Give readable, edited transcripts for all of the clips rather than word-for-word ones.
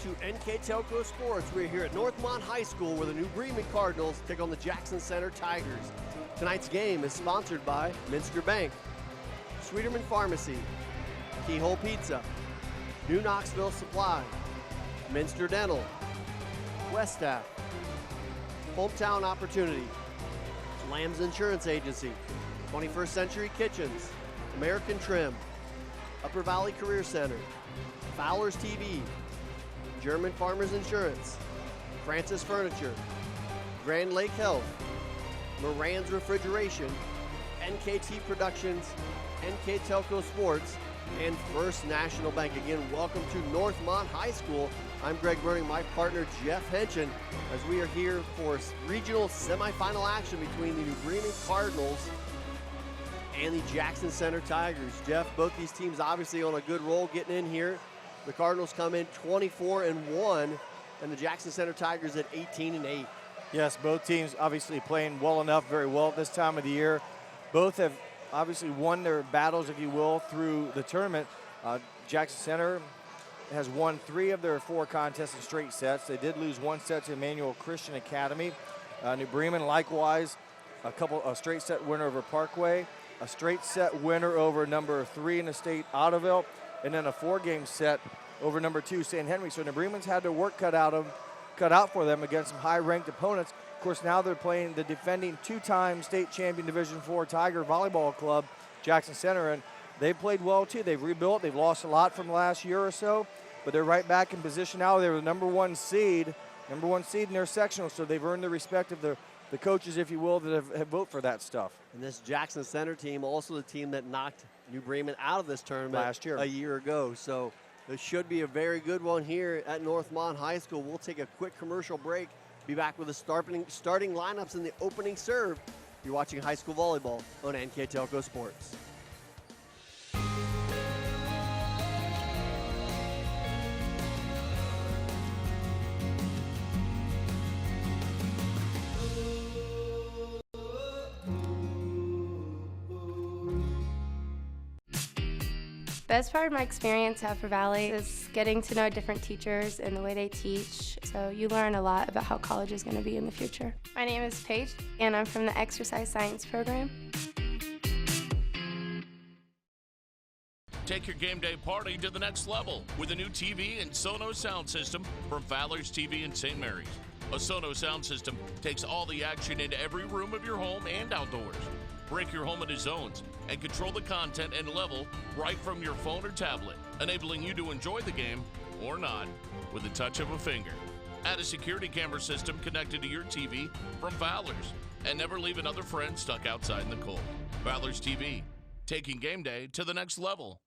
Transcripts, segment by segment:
to NKTelco Sports. We're here at Northmont High School where the New Bremen Cardinals take on the Jackson Center Tigers. Tonight's game is sponsored by Minster Bank, Sweeterman Pharmacy, Keyhole Pizza, New Knoxville Supply, Minster Dental, Westaff, Hometown Opportunity, Lamb's Insurance Agency, 21st Century Kitchens, American Trim, Upper Valley Career Center, Fowler's TV, German Farmers Insurance, Francis Furniture, Grand Lake Health, Moran's Refrigeration, NKT Productions, NKTelco Sports, and First National Bank. Again, welcome to Northmont High School. I'm Greg Burning, my partner Jeff Henchen, as we are here for regional semifinal action between the New Bremen Cardinals and the Jackson Center Tigers. Jeff, both these teams obviously on a good roll getting in here. The Cardinals come in 24-1, and the Jackson Center Tigers at 18-8. Yes, both teams obviously playing well enough, very well at this time of the year. Both have obviously won their battles, if you will, through the tournament. Jackson Center has won 3 of their 4 contests in straight sets. They did lose 1 set to Emmanuel Christian Academy. New Bremen, likewise, a straight set winner over Parkway, a straight set winner over number 3 in the state, Ottoville, and then a 4-game set over number 2, St. Henry. So New Bremen's had their work cut out for them against some high-ranked opponents. Of course, now they're playing the defending 2-time state champion Division IV Tiger Volleyball Club, Jackson Center, and they've played well too. They've rebuilt. They've lost a lot from the last year or so, but they're right back in position now. They're the number one seed in their sectional, so they've earned the respect of the coaches, if you will, that have voted for that stuff. And this Jackson Center team, also the team that knocked New Bremen out of this tournament last year, a year ago. So this should be a very good one here at Northmont High School. We'll take a quick commercial break. Be back with the starting lineups in the opening serve. You're watching high school volleyball on NKTelco Sports. Best part of my experience at Upper Valley is getting to know different teachers and the way they teach. So you learn a lot about how college is going to be in the future. My name is Paige, and I'm from the Exercise Science program. Take your game day party to the next level with a new TV and Sonos sound system from Fowler's TV in St. Mary's. A Sonos sound system takes all the action into every room of your home and outdoors. Break your home into zones and control the content and level right from your phone or tablet, enabling you to enjoy the game or not with the touch of a finger. Add a security camera system connected to your TV from Fowler's, and never leave another friend stuck outside in the cold. Fowler's TV, taking game day to the next level.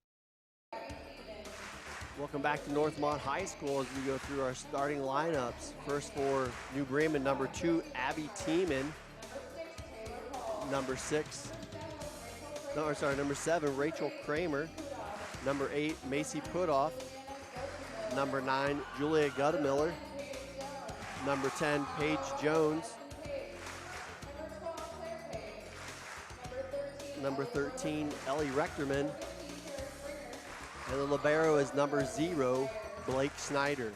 Welcome back to Northmont High School as we go through our starting lineups. First for New Bremen, number 2, Abby Tiemann. Number 7, Rachel Kramer. Number 8, Macy Putoff. Number 9, Julia Guttemiller. Number 10, Paige Jones. Number 13, Ellie Rechterman. And the libero is number 0, Blake Snyder.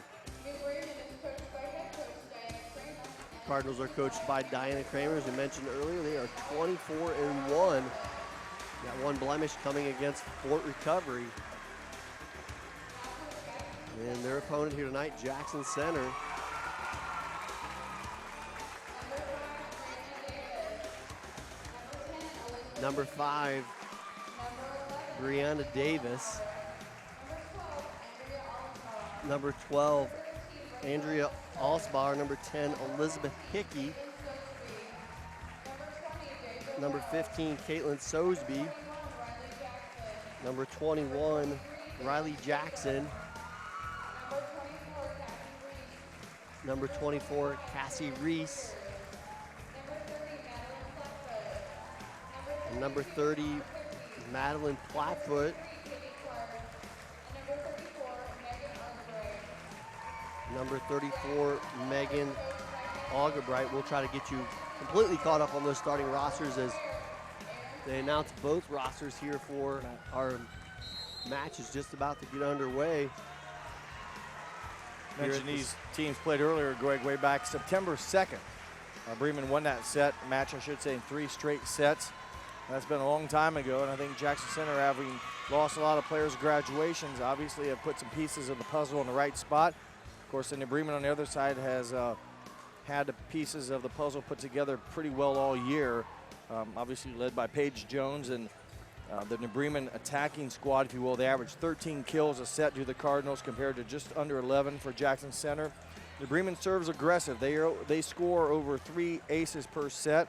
Cardinals are coached by Diana Kramer. As we mentioned earlier, they are 24-1. That one blemish coming against Fort Recovery. And their opponent here tonight, Jackson Center. Number 5, Brianna Davis. Number 12, Andrea Alsbauer. Number 10, Elizabeth Hickey. Number 15, Caitlin Sosby. Number 21, Riley Jackson. Number 24, Cassie Reese. And number 30, Madeline Platfoot. Number 34, Megan Augerbright. We'll try to get you completely caught up on those starting rosters as they announce both rosters here for our match is just about to get underway. Mentioned these teams played earlier, Greg, way back September 2nd. Bremen won that match, I should say, in 3 straight sets. That's been a long time ago, and I think Jackson Center, having lost a lot of players' graduations, obviously have put some pieces of the puzzle in the right spot. Of course, the New Bremen on the other side has had the pieces of the puzzle put together pretty well all year, obviously led by Paige Jones and the New Bremen attacking squad, if you will. They averaged 13 kills a set to the Cardinals compared to just under 11 for Jackson Center. New Bremen serves aggressive. They score over 3 aces per set.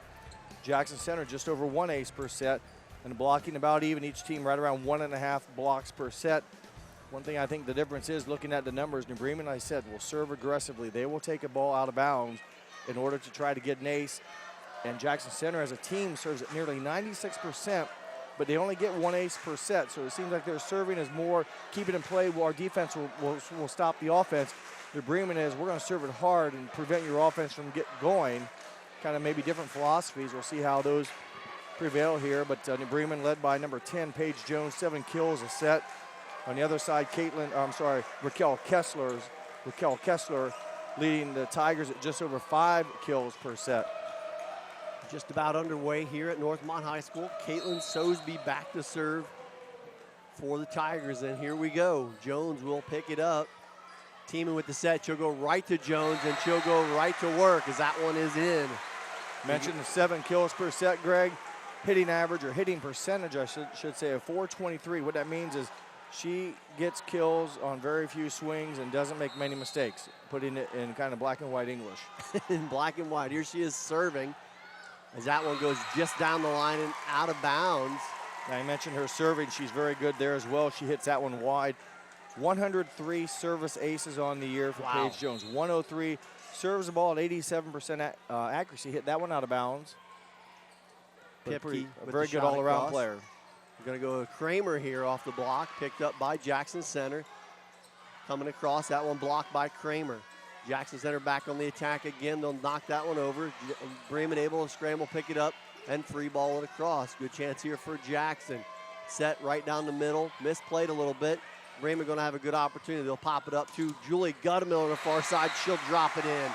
Jackson Center just over 1 ace per set, and blocking about even. Each team right around 1.5 blocks per set. One thing I think the difference is, looking at the numbers, New Bremen, I said, will serve aggressively. They will take a ball out of bounds in order to try to get an ace. And Jackson Center as a team serves at nearly 96%, but they only get 1 ace per set. So it seems like their serving is more keep it in play while our defense will stop the offense. New Bremen is, we're going to serve it hard and prevent your offense from getting going. Kind of maybe different philosophies. We'll see how those prevail here. But New Bremen led by number 10, Paige Jones, 7 kills a set. On the other side, Raquel Kessler leading the Tigers at just over 5 kills per set. Just about underway here at Northmont High School. Caitlin Sosby back to serve for the Tigers, and here we go. Jones will pick it up. Teaming with the set, she'll go right to Jones, and she'll go right to work as that one is in. Mentioned the 7 kills per set, Greg. Hitting average, or hitting percentage, I should say, of .423. What that means is she gets kills on very few swings and doesn't make many mistakes, putting it in kind of black and white English. In black and white. Here she is serving as that one goes just down the line and out of bounds. Now, I mentioned her serving. She's very good there as well. She hits that one wide. 103 service aces on the year for Paige Jones. 103, serves the ball at 87% accuracy. Hit that one out of bounds. A very good all-around player. We're going to go with Kramer here off the block, picked up by Jackson Center. Coming across, that one blocked by Kramer. Jackson Center back on the attack again. They'll knock that one over. Bremen able to scramble, pick it up, and free ball it across. Good chance here for Jackson. Set right down the middle, misplayed a little bit. Bremen going to have a good opportunity. They'll pop it up to Julie Guttemiller on the far side. She'll drop it in.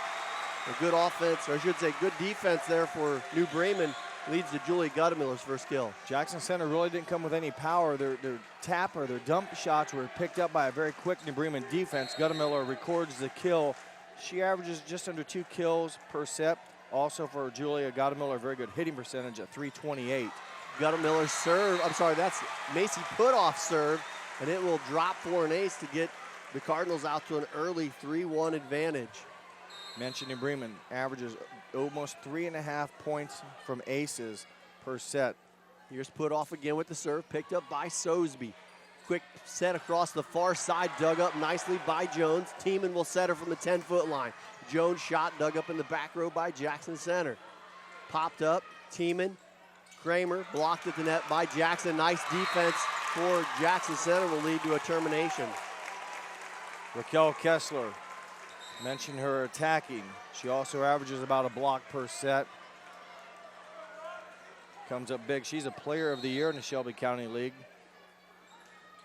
A good offense, or I should say good defense there for New Bremen, leads to Julie Guttemiller's first kill. Jackson Center really didn't come with any power. Their tap or their dump shots were picked up by a very quick New Bremen defense. Guttemiller records the kill. She averages just under 2 kills per set. Also for Julia Guttemiller, a very good hitting percentage at .328. Guttemiller serve, that's Macy Putoff serve, and it will drop for an ace to get the Cardinals out to an early 3-1 advantage. Mentioned New Bremen averages almost 3.5 points from aces per set. Here's Putoff again with the serve, picked up by Sosby. Quick set across the far side, dug up nicely by Jones. Tiemann will set her from the 10-foot line. Jones shot, dug up in the back row by Jackson Center. Popped up, Tiemann, Kramer blocked at the net by Jackson. Nice defense for Jackson Center will lead to a termination. Raquel Kessler, mentioned her attacking. She also averages about a block per set. Comes up big. She's a player of the year in the Shelby County League.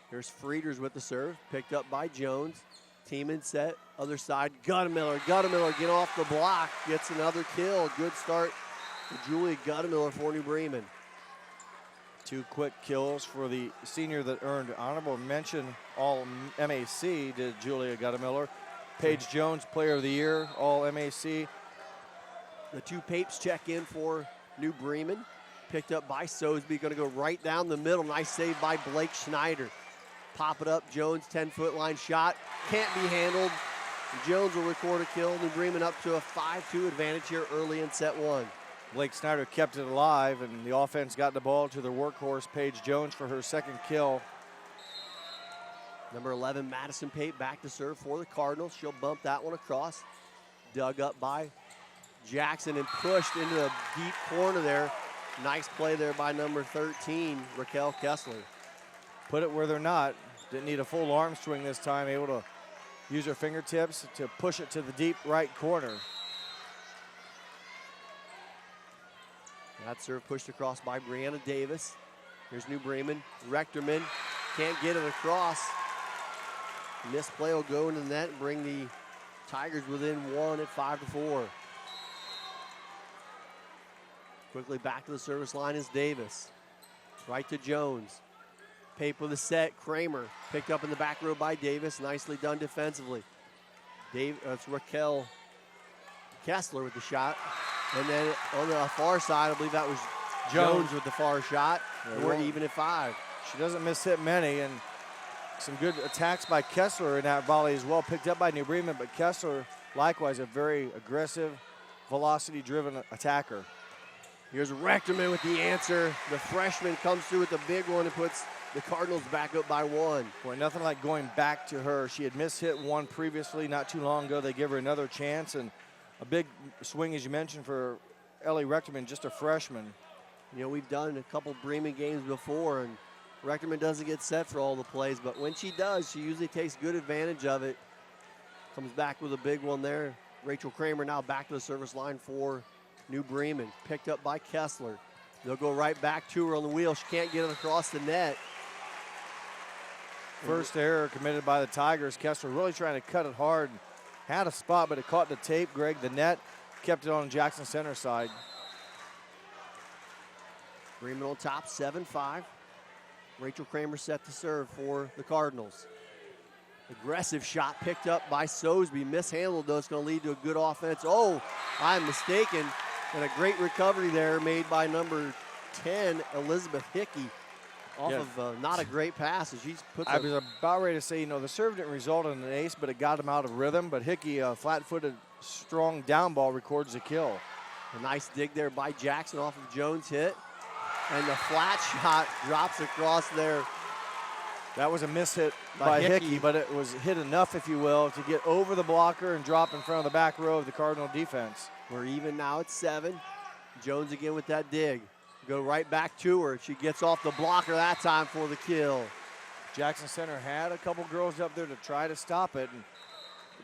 Here's Frieders with the serve, picked up by Jones. Tiemann set, other side, Guttemiller. Guttemiller get off the block, gets another kill. Good start for Julie Guttemiller for New Bremen. 2 quick kills for the senior that earned honorable mention All-MAC, did Julia Guttemiller. Paige Jones, player of the year, All-MAC. The 2 Papes check in for New Bremen. Picked up by Sosby, going to go right down the middle. Nice save by Blake Schneider. Pop it up, Jones, 10-foot line shot. Can't be handled. Jones will record a kill. New Bremen up to a 5-2 advantage here early in set 1. Blake Snyder kept it alive, and the offense got the ball to their workhorse, Paige Jones, for her 2nd kill. Number 11, Madison Pape, back to serve for the Cardinals. She'll bump that one across. Dug up by Jackson and pushed into the deep corner there. Nice play there by number 13, Raquel Kessler. Put it where they're not. Didn't need a full arm swing this time, able to use her fingertips to push it to the deep right corner. That serve pushed across by Brianna Davis. Here's New Bremen. Rechterman can't get it across. Misplay will go into the net and bring the Tigers within 1 at 5-4. Quickly back to the service line is Davis. Right to Jones. Pape with a set. Kramer picked up in the back row by Davis. Nicely done defensively. It's Raquel Kessler with the shot. And then on the far side, I believe that was Jones with the far shot. And we're even at 5. She doesn't miss hit many, and some good attacks by Kessler in that volley as well, picked up by New Bremen, but Kessler, likewise, a very aggressive, velocity-driven attacker. Here's Rechterman with the answer. The freshman comes through with the big one and puts the Cardinals back up by 1. Boy, nothing like going back to her. She had missed hit one previously not too long ago. They give her another chance, and a big swing, as you mentioned, for Ellie Rechterman, just a freshman. You know, we've done a couple Bremen games before, and Rechterman doesn't get set for all the plays, but when she does, she usually takes good advantage of it. Comes back with a big one there. Rachel Kramer now back to the service line for New Bremen. Picked up by Kessler. They'll go right back to her on the wheel. She can't get it across the net. First error committed by the Tigers. Kessler really trying to cut it hard. Had a spot, but it caught the tape, Greg. The net kept it on Jackson Center side. Bremen on top, 7-5. Rachel Kramer set to serve for the Cardinals. Aggressive shot picked up by Sosby. Mishandled, though. It's going to lead to a good offense. Oh, I'm mistaken. And a great recovery there made by number 10, Elizabeth Hickey, off of not a great pass. As she's put. I was about ready to say, you know, the serve didn't result in an ace, but it got him out of rhythm. But Hickey, flat-footed, strong down ball, records a kill. A nice dig there by Jackson off of Jones' hit. And the flat shot drops across there. That was a miss hit by Hickey, but it was hit enough, if you will, to get over the blocker and drop in front of the back row of the Cardinal defense. We're even now at 7. Jones again with that dig. Go right back to her. She gets off the blocker that time for the kill. Jackson Center had a couple girls up there to try to stop it, and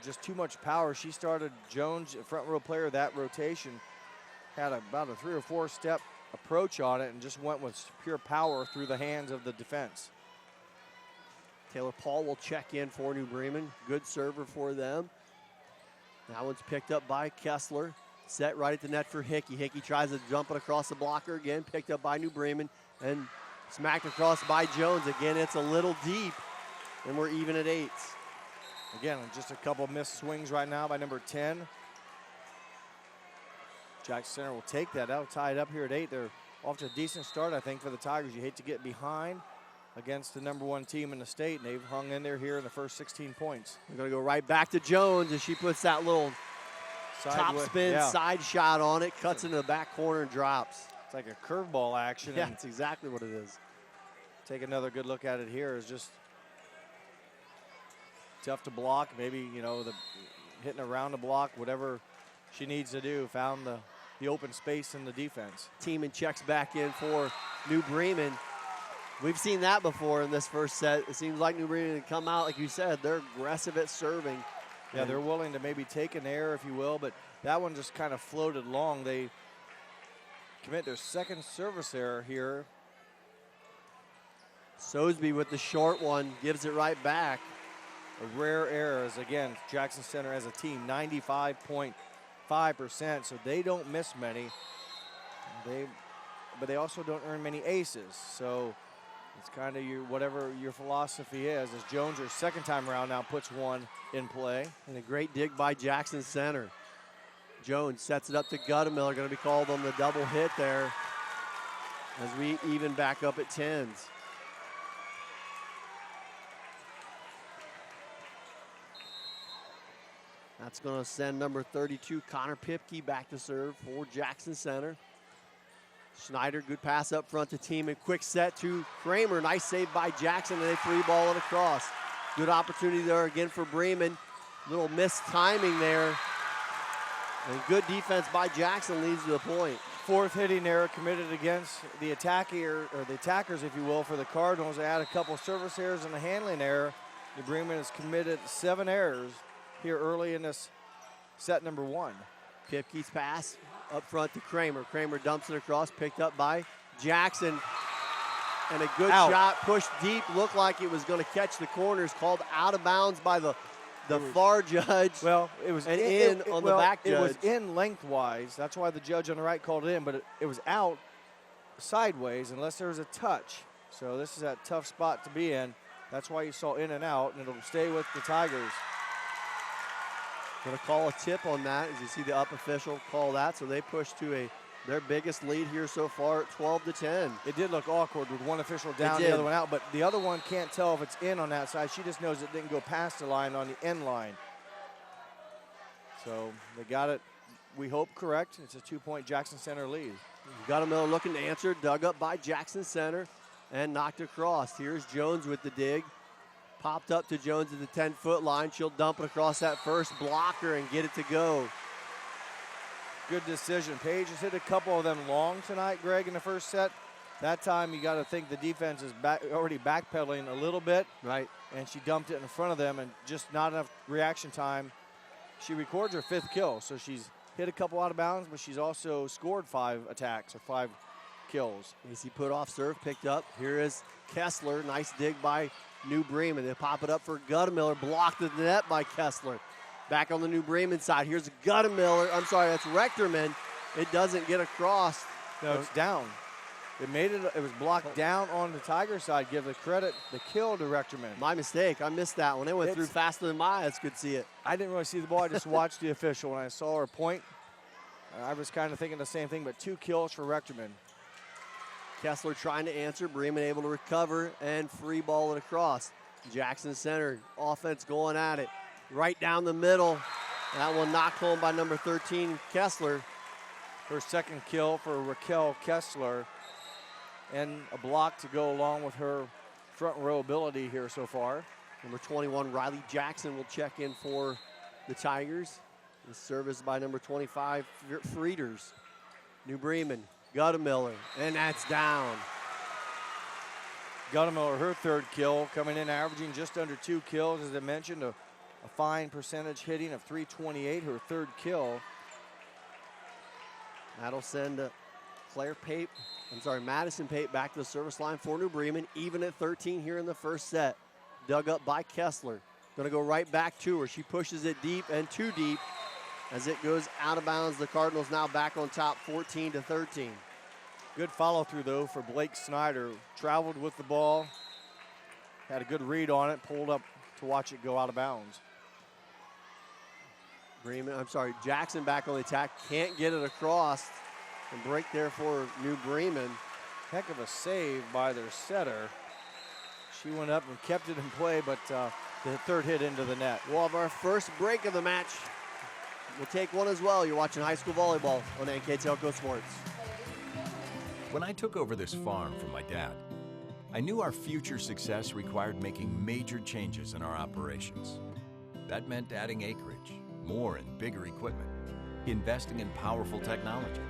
just too much power. She started, Jones, a front row player, that rotation, had about a 3 or 4 step approach on it and just went with pure power through the hands of the defense. Taylor Paul will check in for New Bremen. Good server for them. That one's picked up by Kessler. Set right at the net for Hickey. Hickey tries to jump it across the blocker again. Picked up by New Bremen and smacked across by Jones. Again, it's a little deep, and we're even at 8. Again, just a couple missed swings right now by number 10. Jackson Center will take that. That'll tie it up here at 8. They're off to a decent start, I think, for the Tigers. You hate to get behind against the number 1 team in the state, and they've hung in there here in the first 16 points. They're going to go right back to Jones as she puts that little top spin side shot on it, cuts into the back corner and drops. It's like a curveball action. Yeah, that's exactly what it is. Take another good look at it here. It's just tough to block. Maybe, you know, hitting around the block, whatever she needs to do. Found the open space in the defense. Team and checks back in for New Bremen. We've seen that before in this first set. It seems like New Bremen come out, like you said, they're aggressive at serving. Yeah, they're willing to maybe take an error, if you will, but that one just kind of floated long. They commit their second service error here. Sosby with the short one, gives it right back. A rare error, as again, Jackson Center as a team, 95.5%, so they don't miss many. But they also don't earn many aces, so it's kind of whatever your philosophy is. As Jones, her second time around now, puts one in play. And a great dig by Jackson Center. Jones sets it up to Guttemiller, going to be called on the double hit there as we even back up at 10s. That's going to send number 32, Connor Pipke, back to serve for Jackson Center. Schneider, good pass up front to team and quick set to Kramer. Nice save by Jackson, and they free ball it across. Good opportunity there again for Bremen. Little missed timing there. And good defense by Jackson leads to the point. Fourth hitting error committed against the attackers, if you will, for the Cardinals. They had a couple service errors and a handling error. New Bremen has committed 7 errors here early in this set number 1. Pipke's pass up front to Kramer. Kramer dumps it across, picked up by Jackson. And a good shot, pushed deep, looked like it was going to catch the corners, called out of bounds by the the far judge. Well, it was and in on the back judge. It was in lengthwise. That's why the judge on the right called it in, but it was out sideways unless there was a touch. So this is that tough spot to be in. That's why you saw in and out, and it'll stay with the Tigers. Going to call a tip on that, as you see the up official call that. So they push to their biggest lead here so far at 12-10. It did look awkward with one official down, the other one out, but the other one can't tell if it's in on that side. She just knows it didn't go past the line on the end line. So they got it, we hope, correct. It's a 2-point Jackson Center lead. Guttemiller looking to answer, dug up by Jackson Center and knocked across. Here's Jones with the dig. Popped up to Jones at the 10-foot line. She'll dump it across that first blocker and get it to go. Good decision. Paige has hit a couple of them long tonight, Greg, in the first set. That time you got to think the defense is already backpedaling a little bit. Right. And she dumped it in front of them and just not enough reaction time. She records her 5th kill, so she's hit a couple out of bounds, but she's also scored 5 attacks or 5 kills. Macy put off serve, picked up. Here is Kessler. Nice dig by New Bremen. They pop it up for Guttemiller. Blocked at the net by Kessler. Back on the New Bremen side. Here's Guttemiller. I'm sorry, that's Rechterman. It doesn't get across. No, it's down. It was blocked down on the Tiger side. Give the credit, the kill to Rechterman. My mistake. I missed that one. It went through faster than my eyes could see it. I didn't really see the ball. I just watched the official. When I saw her point, I was kind of thinking the same thing, but 2 kills for Rechterman. Kessler trying to answer. Bremen able to recover and free ball it across. Jackson Center offense going at it. Right down the middle. That one knocked home by number 13, Kessler. Her 2nd kill for Raquel Kessler. And a block to go along with her front row ability here so far. Number 21, Riley Jackson, will check in for the Tigers. The service by number 25, Frieders. New Bremen, Guttemiller, and that's down. Guttemiller, her 3rd kill, coming in averaging just under 2 kills, as I mentioned, a fine percentage hitting of .328, her 3rd kill. That'll send Madison Pape back to the service line for New Bremen, even at 13 here in the first set. Dug up by Kessler. Gonna go right back to her. She pushes it deep and too deep as it goes out of bounds. The Cardinals now back on top 14-13. Good follow through though for Blake Snyder. Traveled with the ball, had a good read on it, pulled up to watch it go out of bounds. Jackson back on the attack, can't get it across. And break there for New Bremen. Heck of a save by their setter. She went up and kept it in play, but the 3rd hit into the net. We'll have our first break of the match. We'll take one as well. You're watching high school volleyball on NKTelco Sports. When I took over this farm from my dad, I knew our future success required making major changes in our operations. That meant adding acreage, more and bigger equipment, investing in powerful technology,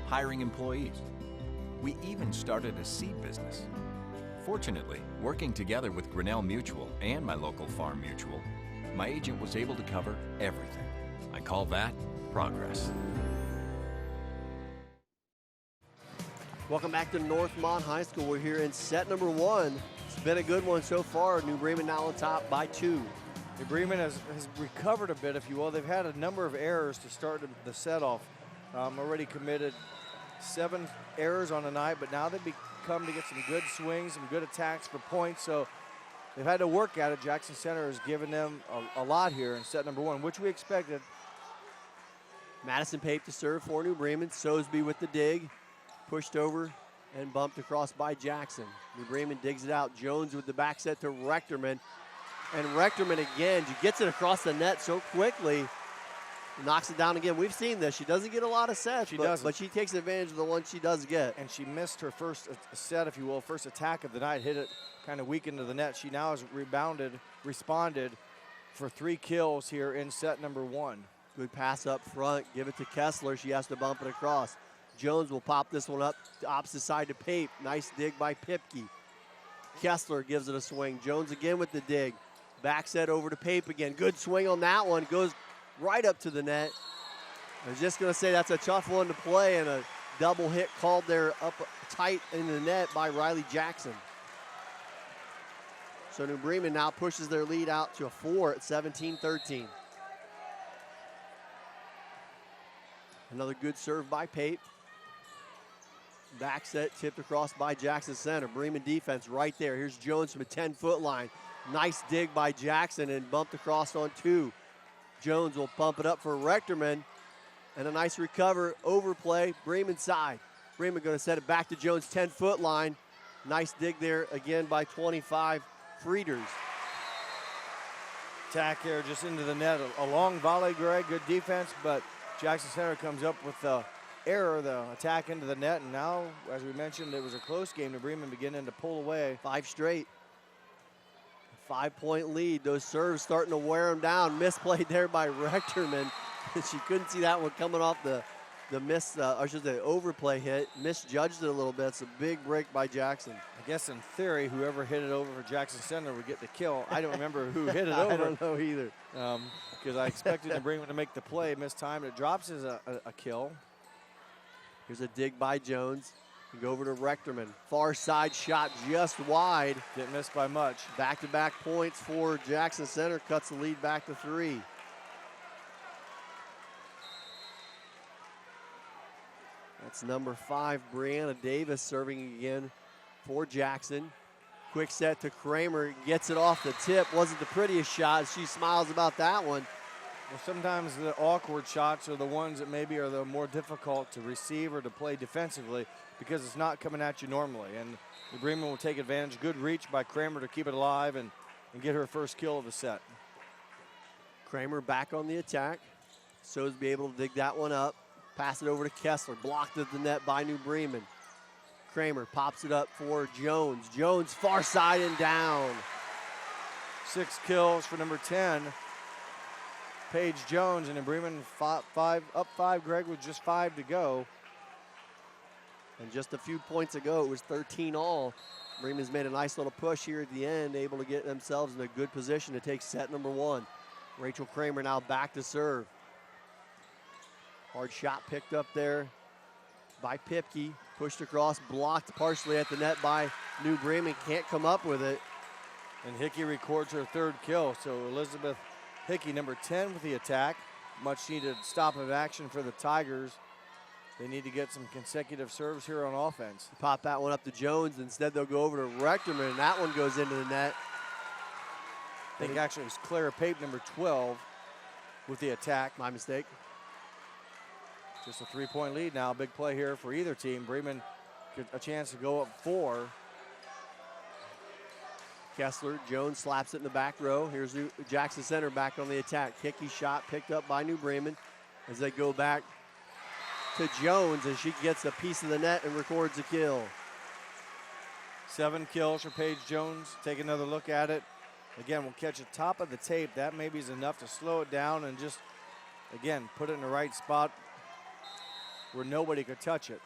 hiring employees. We even started a seed business. Fortunately, working together with Grinnell Mutual and my local farm mutual, my agent was able to cover everything. I call that progress. Welcome back to Northmont High School. We're here in set number 1. It's been a good one so far. New Bremen now on top by 2. New Bremen has recovered a bit, if you will. They've had a number of errors to start the set off. Already committed 7 errors on the night, but now they've come to get some good swings, some good attacks for points. So they've had to work at it. Jackson Center has given them a lot here in set number 1, which we expected. Madison Pape to serve for New Bremen. Sosby with the dig. Pushed over and bumped across by Jackson. New Bremen digs it out. Jones with the back set to Rechterman. And Rechterman again, she gets it across the net so quickly. Knocks it down again. We've seen this. She doesn't get a lot of sets, but she takes advantage of the one she does get. And she missed her first set, if you will, first attack of the night. Hit it kind of weak into the net. She now has responded for 3 kills here in set number 1. Good pass up front. Give it to Kessler. She has to bump it across. Jones will pop this one up to opposite side to Pape. Nice dig by Pipke. Kessler gives it a swing. Jones again with the dig. Back set over to Pape again. Good swing on that one. Goes right up to the net. I was just going to say that's a tough one to play, and a double hit called there up tight in the net by Riley Jackson. So New Bremen now pushes their lead out to a 4 at 17-13. Another good serve by Pape. Back set tipped across by Jackson Center. Bremen defense right there. Here's Jones from a 10-foot line. Nice dig by Jackson and bumped across on 2. Jones will pump it up for Rechterman. And a nice recover, overplay, Bremen side. Bremen going to set it back to Jones' 10-foot line. Nice dig there again by 25, Frieders. Attack here just into the net. A long volley, Greg, good defense, but Jackson Center comes up with the error, the attack into the net, and now, as we mentioned, it was a close game to Bremen beginning to pull away. 5 straight. 5-point lead. Those serves starting to wear them down. Misplayed there by Rechterman. She couldn't see that one coming off the overplay hit. Misjudged it a little bit. It's a big break by Jackson. I guess in theory, whoever hit it over for Jackson Center would get the kill. I don't remember who hit it over. I don't know either. Because I expected to bring him to make the play. Mistimed. It drops as a kill. Here's a dig by Jones. We go over to Rechterman. Far side shot just wide. Didn't miss by much. Back-to-back points for Jackson Center. Cuts the lead back to 3. That's number 5, Brianna Davis, serving again for Jackson. Quick set to Kramer. Gets it off the tip. Wasn't the prettiest shot. She smiles about that one. Well, sometimes the awkward shots are the ones that maybe are the more difficult to receive or to play defensively because it's not coming at you normally. And the Bremen will take advantage. Good reach by Kramer to keep it alive and get her first kill of the set. Kramer back on the attack. So to be able to dig that one up. Pass it over to Kessler. Blocked at the net by New Bremen. Kramer pops it up for Jones. Jones far side and down. 6 kills for number 10. Paige Jones, and in Bremen up 5, Greg, with just 5 to go. And just a few points ago, it was 13 all. Bremen's made a nice little push here at the end, able to get themselves in a good position to take set number 1. Rachel Kramer now back to serve. Hard shot picked up there by Pipke. Pushed across, blocked partially at the net by New Bremen. Can't come up with it. And Hickey records her 3rd kill. So Elizabeth Hickey, number 10 with the attack. Much needed stop of action for the Tigers. They need to get some consecutive serves here on offense. Pop that one up to Jones. Instead, they'll go over to Rechterman, and that one goes into the net. I think actually it was Clara Pape, number 12, with the attack. My mistake. Just a 3-point lead now. Big play here for either team. Bremen get a chance to go up 4. Kessler, Jones slaps it in the back row. Here's Jackson Center back on the attack. Hickey shot picked up by New Bremen as they go back to Jones, and she gets a piece of the net and records a kill. 7 kills for Paige Jones. Take another look at it. Again, we'll catch the top of the tape. That maybe is enough to slow it down and just, again, put it in the right spot where nobody could touch it.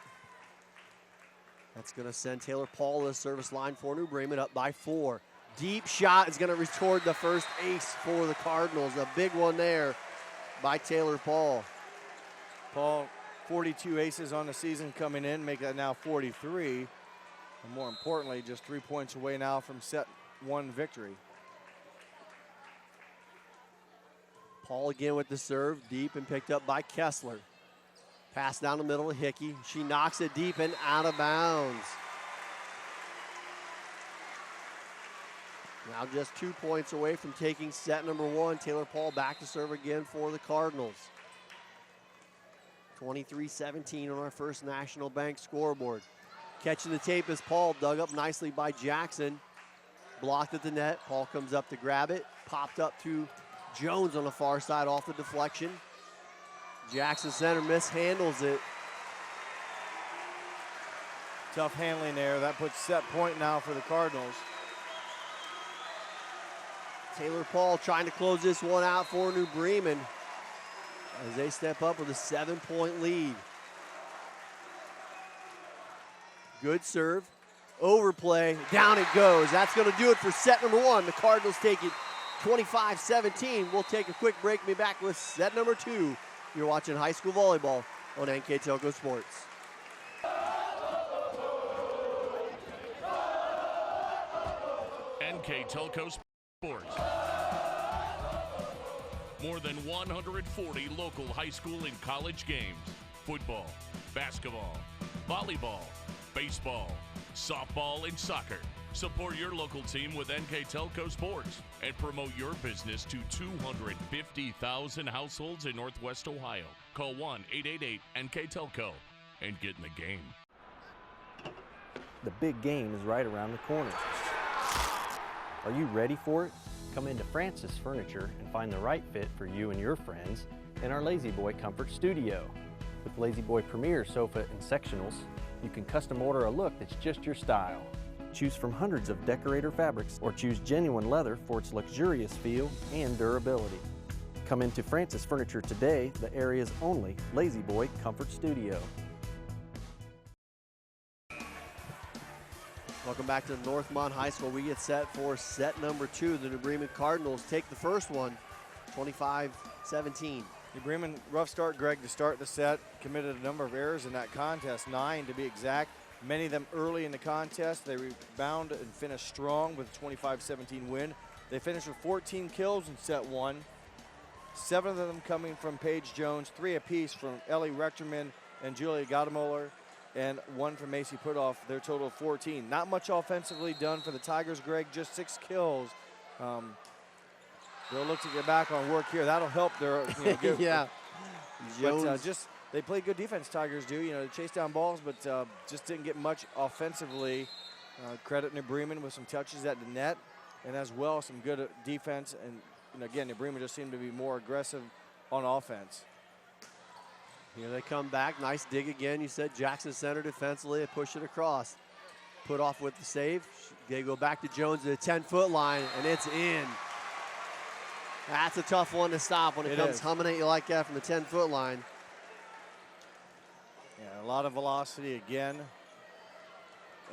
That's going to send Taylor Paul to the service line for New Bremen, up by 4. Deep shot is going to record the first ace for the Cardinals. A big one there by Taylor Paul. Paul, 42 aces on the season coming in, make that now 43. And more importantly, just 3 points away now from set 1 victory. Paul again with the serve, deep and picked up by Kessler. Pass down the middle of Hickey. She knocks it deep and out of bounds. Now just 2 points away from taking set number 1. Taylor Paul back to serve again for the Cardinals. 23-17 on our First National Bank scoreboard. Catching the tape is Paul, dug up nicely by Jackson. Blocked at the net. Paul comes up to grab it. Popped up to Jones on the far side off the deflection. Jackson Center mishandles it. Tough handling there. That puts set point now for the Cardinals. Taylor Paul trying to close this one out for New Bremen as they step up with a 7-point lead. Good serve. Overplay. Down it goes. That's going to do it for set number 1. The Cardinals take it 25-17. We'll take a quick break and be back with set number 2. You're watching high school volleyball on NKTelco Sports. NKTelco Sports. More than 140 local high school and college games. Football, basketball, volleyball, baseball, softball, and soccer. Support your local team with NKTelco Sports and promote your business to 250,000 households in Northwest Ohio. Call 1-888-NKTelco and get in the game. The big game is right around the corner. Are you ready for it? Come into Francis Furniture and find the right fit for you and your friends in our Lazy Boy Comfort Studio. With Lazy Boy Premier Sofa and Sectionals, you can custom order a look that's just your style. Choose from hundreds of decorator fabrics or choose genuine leather for its luxurious feel and durability. Come into Francis Furniture today, the area's only Lazy Boy Comfort Studio. Welcome back to Northmont High School. We get set for set number 2. The New Bremen Cardinals take the first one, 25-17. New Bremen, rough start, Greg, to start the set. Committed a number of errors in that contest, 9 to be exact. Many of them early in the contest. They rebound and finish strong with a 25-17 win. They finished with 14 kills in set 1. 7 of them coming from Paige Jones, 3 apiece from Ellie Rechterman and Julia Gadamoller, and 1 from Macy Putoff, their total of 14. Not much offensively done for the Tigers, Greg, just 6 kills. They'll look to get back on work here. That'll help their, Yeah. But they play good defense, Tigers do. They chase down balls, but just didn't get much offensively. Credit New Bremen with some touches at the net, and as well some good defense. And again, New Bremen just seemed to be more aggressive on offense. Here they come back. Nice dig again. You said Jackson Center defensively. They push it across. Put off with the save. They go back to Jones at the 10-foot line, and it's in. That's a tough one to stop when it comes humming at you like that from the 10-foot line. Yeah, a lot of velocity again.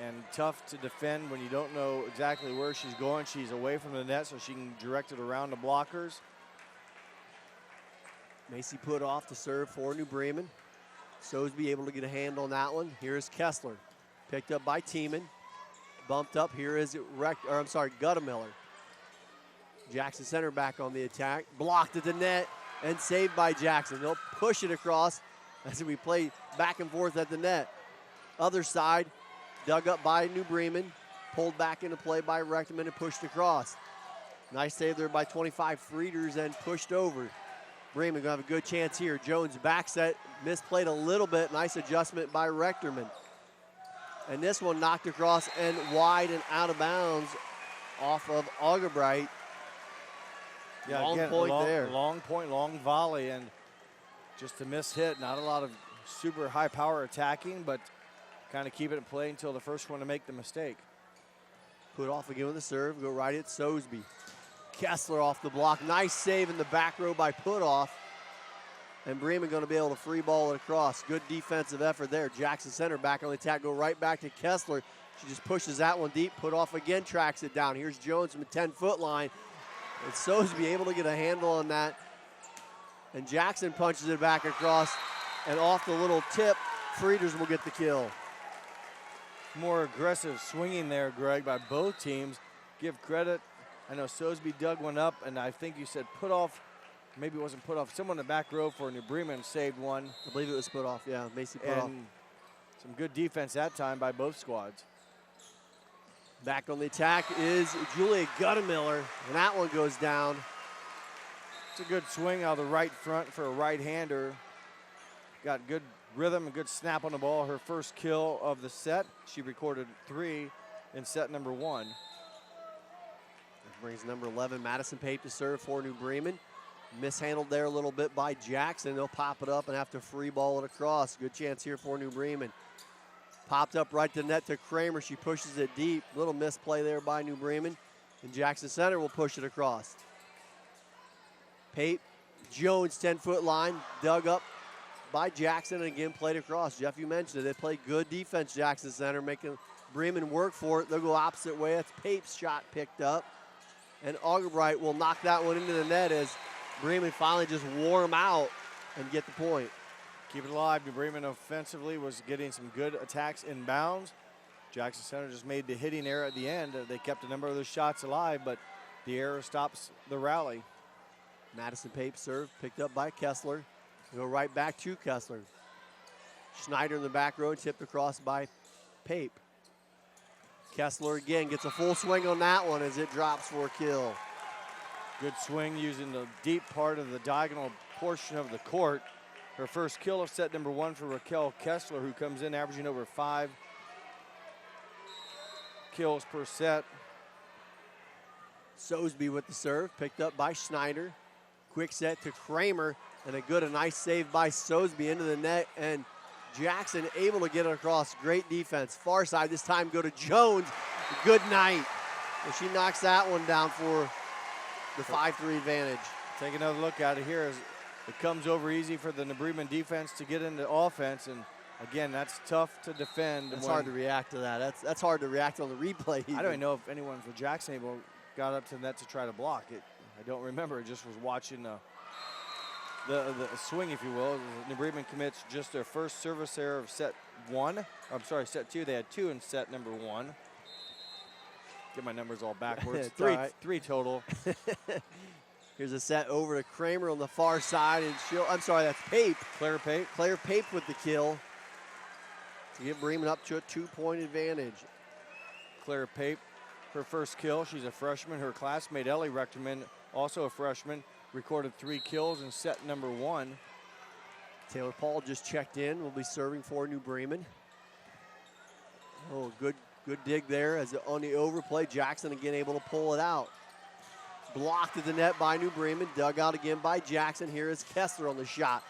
And tough to defend when you don't know exactly where she's going. She's away from the net, so she can direct it around the blockers. Macy put off to serve for New Bremen. Sosby able to get a hand on that one. Here's Kessler. Picked up by Tiemann. Bumped up. Here is Guttemiller. Jackson Center back on the attack. Blocked at the net and saved by Jackson. They'll push it across as we play back and forth at the net. Other side, dug up by New Bremen. Pulled back into play by Rechterman and pushed across. Nice save there by 25 Frieders and pushed over. Bremen gonna have a good chance here. Jones back set, misplayed a little bit. Nice adjustment by Rechterman. And this one knocked across and wide and out of bounds off of Augerbright. Yeah, long again, point there. Long point, long volley, and just a miss hit. Not a lot of super high power attacking, but kind of keep it in play until the first one to make the mistake. Put off again with the serve, go right at Sosby. Kessler off the block. Nice save in the back row by Putoff. And Bremen going to be able to free ball it across. Good defensive effort there. Jackson Center back on the attack, go right back to Kessler. She just pushes that one deep. Putoff again tracks it down. Here's Jones from the 10-foot line. And Sosby able to get a handle on that. And Jackson punches it back across. And off the little tip, Frieders will get the kill. More aggressive swinging there, Greg, by both teams. Give credit. I know Sosby dug one up, and I think you said Putoff. Maybe it wasn't Putoff. Someone in the back row for New Bremen saved one. I believe it was Putoff, yeah, Macy Putoff. And some good defense that time by both squads. Back on the attack is Julia Guttemiller, and that one goes down. It's a good swing out of the right front for a right-hander. Got good rhythm and good snap on the ball. Her first kill of the set. She recorded 3 in set number 1. That brings number 11, Madison Pape, to serve for New Bremen. Mishandled there a little bit by Jackson. They'll pop it up and have to free ball it across. Good chance here for New Bremen. Popped up right to the net to Kramer. She pushes it deep. Little misplay there by New Bremen. And Jackson Center will push it across. Pape, Jones, 10-foot line, dug up by Jackson and again played across. Jeff, you mentioned it. They play good defense, Jackson Center, making Bremen work for it. They'll go opposite way. That's Pape's shot picked up. And Augerbright will knock that one into the net as Bremen finally just wore them out and get the point. Keep it alive. New Bremen offensively was getting some good attacks inbounds. Jackson Center just made the hitting error at the end. They kept a number of those shots alive, but the error stops the rally. Madison Pape serve picked up by Kessler. Go right back to Kessler. Schneider in the back row, tipped across by Pape. Kessler again gets a full swing on that one as it drops for a kill. Good swing using the deep part of the diagonal portion of the court. Her first kill of set number 1 for Raquel Kessler, who comes in averaging over 5 kills per set. Sosby with the serve, picked up by Schneider. Quick set to Kramer, and a nice save by Sosby into the net, and Jackson able to get it across. Great defense. Far side this time go to Jones. Good night. And she knocks that one down for the 5-3 advantage. Take another look at it here as it comes over easy for the New Bremen defense to get into offense, and again, that's tough to defend. It's hard to react to that. That's hard to react on the replay. I don't even know if anyone for Jackson got up to the net to try to block it. I don't remember. I just was watching the swing, if you will. New Bremen commits just their first service error of set 1. I'm sorry, set 2. They had 2 in set number 1. Get my numbers all backwards. Three total. Here's a set over to Kramer on the far side, and I'm sorry, that's Pape. Claire Pape. Claire Pape with the kill to get Bremen up to a 2-point advantage. Claire Pape, her first kill. She's a freshman. Her classmate Ellie Rechterman, also a freshman, recorded 3 kills in set number 1. Taylor Paul just checked in. Will be serving for New Bremen. Oh, good dig there as on the overplay. Jackson again able to pull it out. Blocked at the net by New Bremen. Dug out again by Jackson. Here is Kessler on the shot.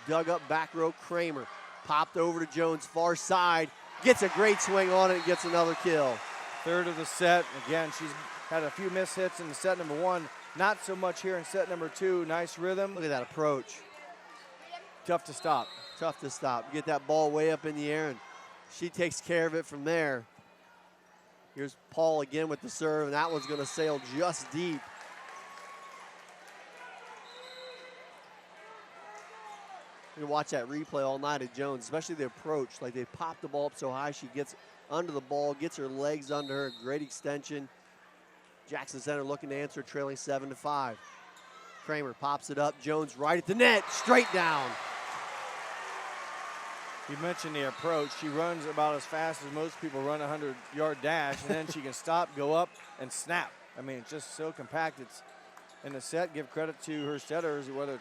Dug up back row Kramer. Popped over to Jones, far side. Gets a great swing on it and gets another kill. Third of the set. Again, she's had a few missed hits in set number 1. Not so much here in set number 2. Nice rhythm. Look at that approach. Tough to stop. Tough to stop. Get that ball way up in the air, and she takes care of it from there. Here's Paul again with the serve, and that one's going to sail just deep. You can watch that replay all night at Jones, especially the approach. Like they pop the ball up so high, she gets under the ball, gets her legs under her, great extension. Jackson Center looking to answer, trailing 7-5. Kramer pops it up, Jones right at the net, straight down. You mentioned the approach. She runs about as fast as most people run a 100-yard dash, and then she can stop, go up, and snap. I mean, it's just so compact. It's in the set. Give credit to her setters, whether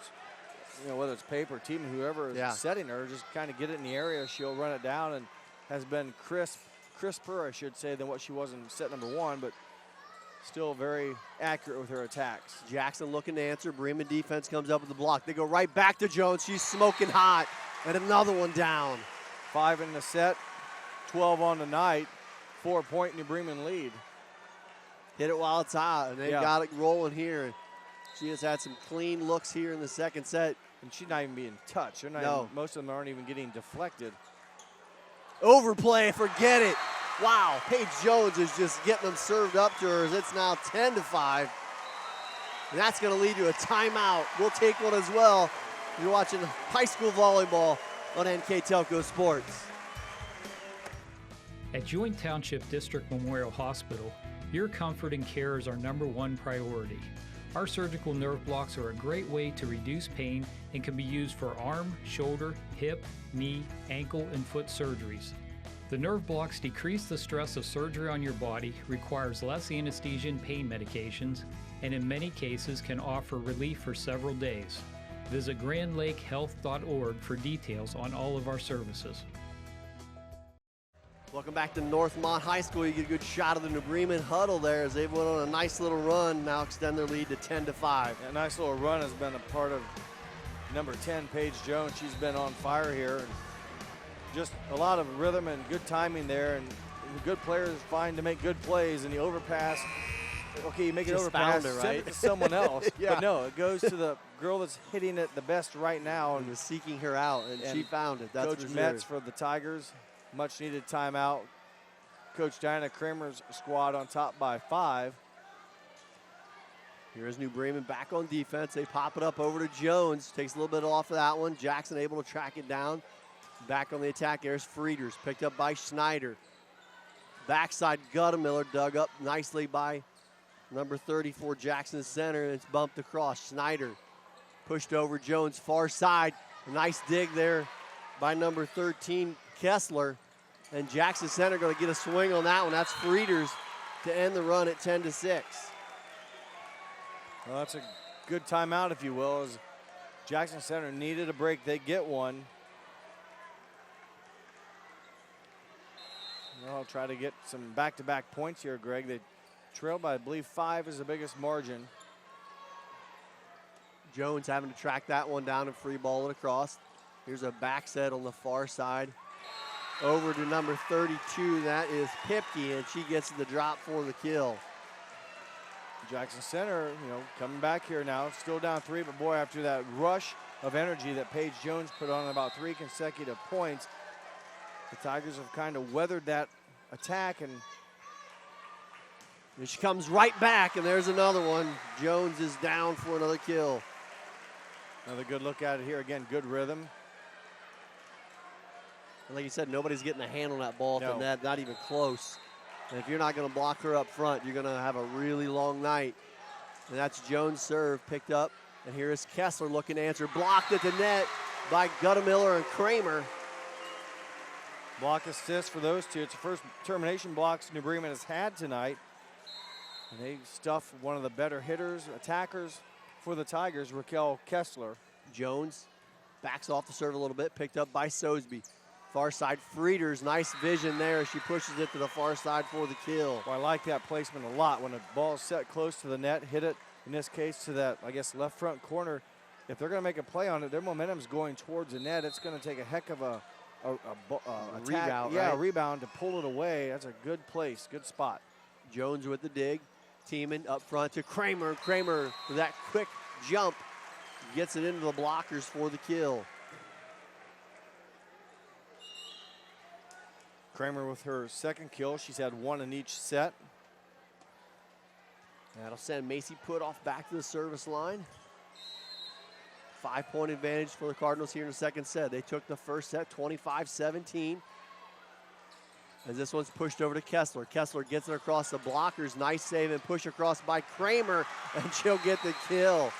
it's Pape or Team, whoever is setting her, just kind of get it in the area. She'll run it down and has been crisper, I should say, than what she was in set number 1, but still very accurate with her attacks. Jackson looking to answer. Bremen defense comes up with the block. They go right back to Jones. She's smoking hot. And another one down. 5 in the set, 12 on the night, 4-point New Bremen lead. Hit it while it's hot, and they've got it rolling here. She has had some clean looks here in the second set. And she's not even being touched. Most of them aren't even getting deflected. Overplay, forget it. Wow, Paige Jones is just getting them served up to her. It's now 10-5. And that's going to lead to a timeout. We'll take one as well. You're watching high school volleyball on NKTelco Sports. At Joint Township District Memorial Hospital, your comfort and care is our #1 priority. Our surgical nerve blocks are a great way to reduce pain and can be used for arm, shoulder, hip, knee, ankle, and foot surgeries. The nerve blocks decrease the stress of surgery on your body, requires less anesthesia and pain medications, and in many cases can offer relief for several days. Visit grandlakehealth.org for details on all of our services. Welcome back to Northmont High School. You get a good shot of the New Bremen huddle there as they went on a nice little run, now extend their lead to 10-5. A nice little run has been a part of number 10, Paige Jones. She's been on fire here. And just a lot of rhythm and good timing there, and good players find to make good plays, and the overpass. Okay, you make an overpass, found it, right? Send it to someone else. But no, it goes to the girl that's hitting it the best right now. And was seeking her out, and she found it. That's Coach Metz for the Tigers, much needed timeout. Coach Diana Kramer's squad on top by 5. Here's New Bremen back on defense. They pop it up over to Jones. Takes a little bit off of that one. Jackson able to track it down. Back on the attack, there's Frieders, picked up by Schneider. Backside Guttemiller dug up nicely by number 34 Jackson Center, and it's bumped across. Schneider pushed over Jones far side. A nice dig there by number 13 Kessler, and Jackson Center going to get a swing on that one. That's Frieders to end the run at 10-6. Well, that's a good timeout, if you will, as Jackson Center needed a break. They get one. I'll try to get some back-to-back points here, Greg. They trail by, I believe, 5 is the biggest margin. Jones having to track that one down and free ball it across. Here's a back set on the far side. Over to number 32, that is Pipke, and she gets the drop for the kill. Jackson Center, coming back here now, still down 3, but boy, after that rush of energy that Paige Jones put on about 3 consecutive points, the Tigers have kind of weathered that attack, and she comes right back, and there's another one. Jones is down for another kill. Another good look at it here. Again, good rhythm. Like you said, nobody's getting a hand on that ball from that, not even close. And if you're not going to block her up front, you're going to have a really long night. And that's Jones' serve picked up. And here is Kessler looking to answer. Blocked at the net by Guttemiller and Kramer. Block assist for those two. It's the first termination blocks New Bremen has had tonight. And they stuff one of the better hitters, attackers for the Tigers, Raquel Kessler. Jones backs off the serve a little bit, picked up by Sosby. Far side, Frieders, nice vision there as she pushes it to the far side for the kill. Well, I like that placement a lot. When the ball's set close to the net, hit it, in this case, to that, I guess, left front corner. If they're going to make a play on it, their momentum's going towards the net. It's going to take a heck of a rebound, yeah, right? a rebound to pull it away. That's a good place, good spot. Jones with the dig. Tiemann up front to Kramer. Kramer with that quick jump gets it into the blockers for the kill. Kramer with her second kill. She's had 1 in each set. That'll send Macy Putoff back to the service line. 5-point advantage for the Cardinals here in the second set. They took the first set 25-17. As this one's pushed over to Kessler. Kessler gets it across the blockers. Nice save and push across by Kramer, and she'll get the kill.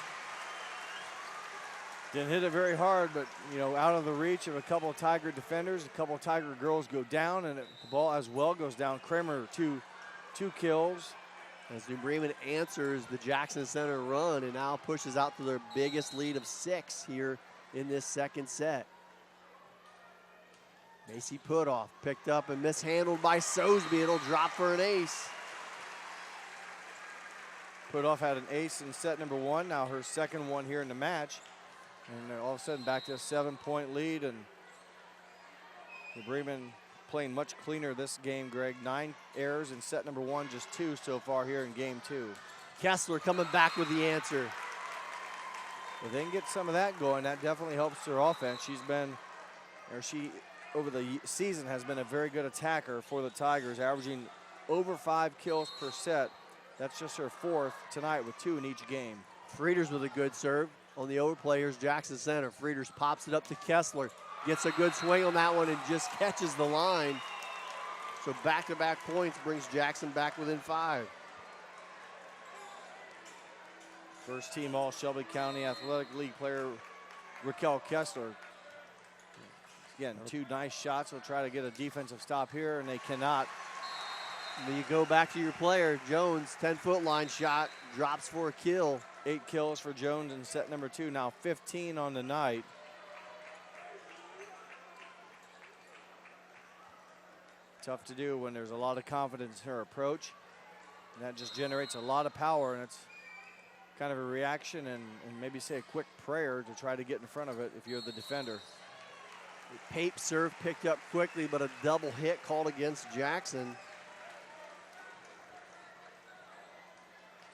Didn't hit it very hard, but, out of the reach of a couple of Tiger defenders. A couple of Tiger girls go down, and the ball as well goes down. Kramer, two kills. As New Bremen answers the Jackson Center run and now pushes out to their biggest lead of 6 here in this second set. Macy Putoff picked up and mishandled by Sosby. It'll drop for an ace. Putoff had an ace in set number 1, now her second one here in the match. And all of a sudden back to a 7-point lead, and New Bremen playing much cleaner this game, Greg. 9 errors in set number 1, just 2 so far here in game 2. Kessler coming back with the answer. If they can get some of that going, that definitely helps their offense. She over the season has been a very good attacker for the Tigers, averaging over 5 kills per set. That's just her 4th tonight with 2 in each game. Frieders with a good serve on the overplayers, Jackson Center. Frieders pops it up to Kessler. Gets a good swing on that one and just catches the line. So back-to-back points brings Jackson back within 5. First team all Shelby County Athletic League player Raquel Kessler. Again, 2 nice shots. Will try to get a defensive stop here, and they cannot. Then you go back to your player, Jones, 10-foot line shot, drops for a kill. 8 kills for Jones in set number 2, now 15 on the night. Tough to do when there's a lot of confidence in her approach. And that just generates a lot of power, and it's kind of a reaction and maybe say a quick prayer to try to get in front of it if you're the defender. Pape serve picked up quickly, but a double hit called against Jackson.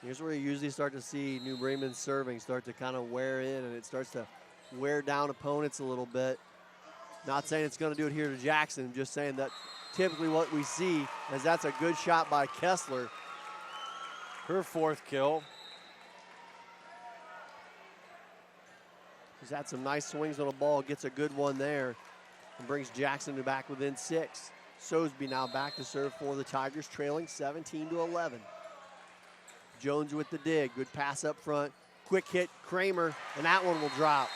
Here's where you usually start to see New Bremen serving start to kind of wear in, and it starts to wear down opponents a little bit. Not saying it's going to do it here to Jackson, just saying that typically what we see is that's a good shot by Kessler. Her 4th kill. He's had some nice swings on the ball, gets a good one there, and brings Jackson back within 6. Sosby now back to serve for the Tigers, trailing 17-11. Jones with the dig. Good pass up front. Quick hit, Kramer, and that one will drop.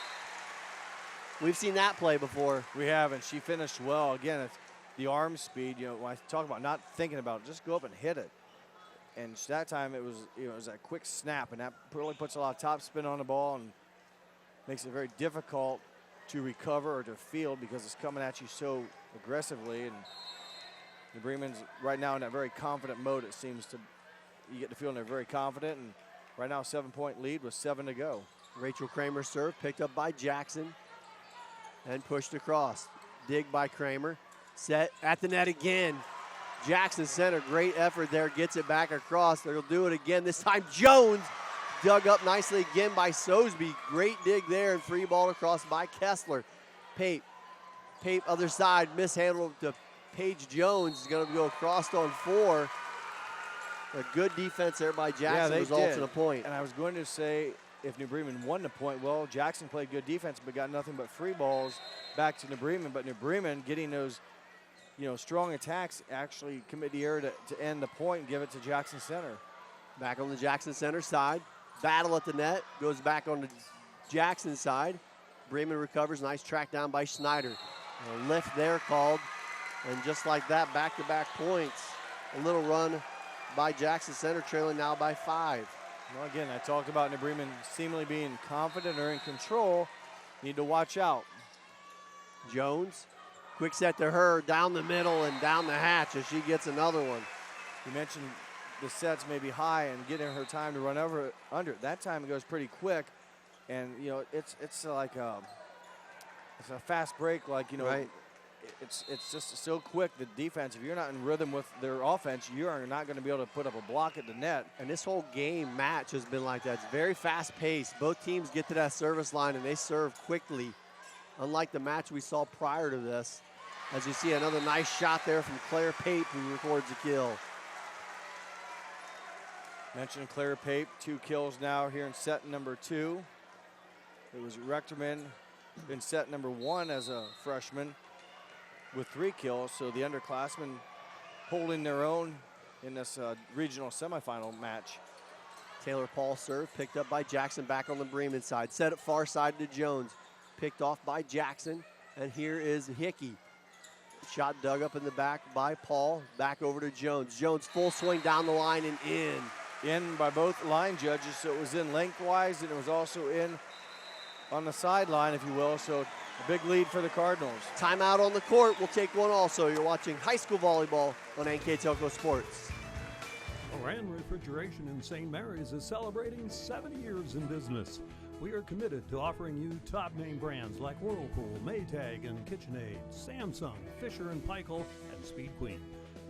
We've seen that play before. We have, and she finished well. Again, it's the arm speed. You know, when I talk about not thinking about it, just go up and hit it. And that time it was, it was a quick snap, and that really puts a lot of top spin on the ball and makes it very difficult to recover or to field because it's coming at you so aggressively. And the Bremen's right now in that very confident mode. It seems to, you get the feeling they're very confident. And right now, 7-point lead with 7 to go. Rachel Kramer serve, picked up by Jackson and pushed across. Dig by Kramer. Set at the net again. Jackson center, great effort there, gets it back across. They'll do it again. This time Jones dug up nicely again by Sosby. Great dig there and free ball across by Kessler. Pape other side, mishandled to Paige Jones. Is going to go across on 4. A good defense there by Jackson results in a point. And I was going to say, if New Bremen won the point, well, Jackson played good defense but got nothing but free balls back to New Bremen. But New Bremen getting those, strong attacks actually commit the error to end the point and give it to Jackson Center. Back on the Jackson Center side. Battle at the net. Goes back on the Jackson side. Bremen recovers. Nice track down by Schneider. A lift there called. And just like that, back-to-back points. A little run by Jackson Center, trailing now by 5. Well, again, I talked about New Bremen seemingly being confident or in control. Need to watch out. Jones, quick set to her, down the middle and down the hatch as she gets another one. You mentioned the sets may be high and getting her time to run under it. That time it goes pretty quick, and it's like it's a fast break, like right. It's just so quick, the defense. If you're not in rhythm with their offense, you are not going to be able to put up a block at the net. And this whole match has been like that. It's very fast-paced. Both teams get to that service line, and they serve quickly, unlike the match we saw prior to this. As you see, another nice shot there from Claire Pape, who records a kill. Mentioned Claire Pape, 2 kills now here in set number 2. It was Rechterman in set number 1 as a freshman with 3 kills, so the underclassmen holding their own in this regional semifinal match. Taylor Paul serve, picked up by Jackson back on the Bremen side. Set it far side to Jones. Picked off by Jackson, and here is Hickey. Shot dug up in the back by Paul. Back over to Jones. Jones full swing down the line and in. In by both line judges, so it was in lengthwise and it was also in on the sideline, if you will, so a big lead for the Cardinals. Timeout on the court. We'll take one also. You're watching high school volleyball on NKTelco Sports. Moran Refrigeration in St. Mary's is celebrating 70 years in business. We are committed to offering you top name brands like Whirlpool, Maytag, and KitchenAid, Samsung, Fisher & Paykel, and Speed Queen.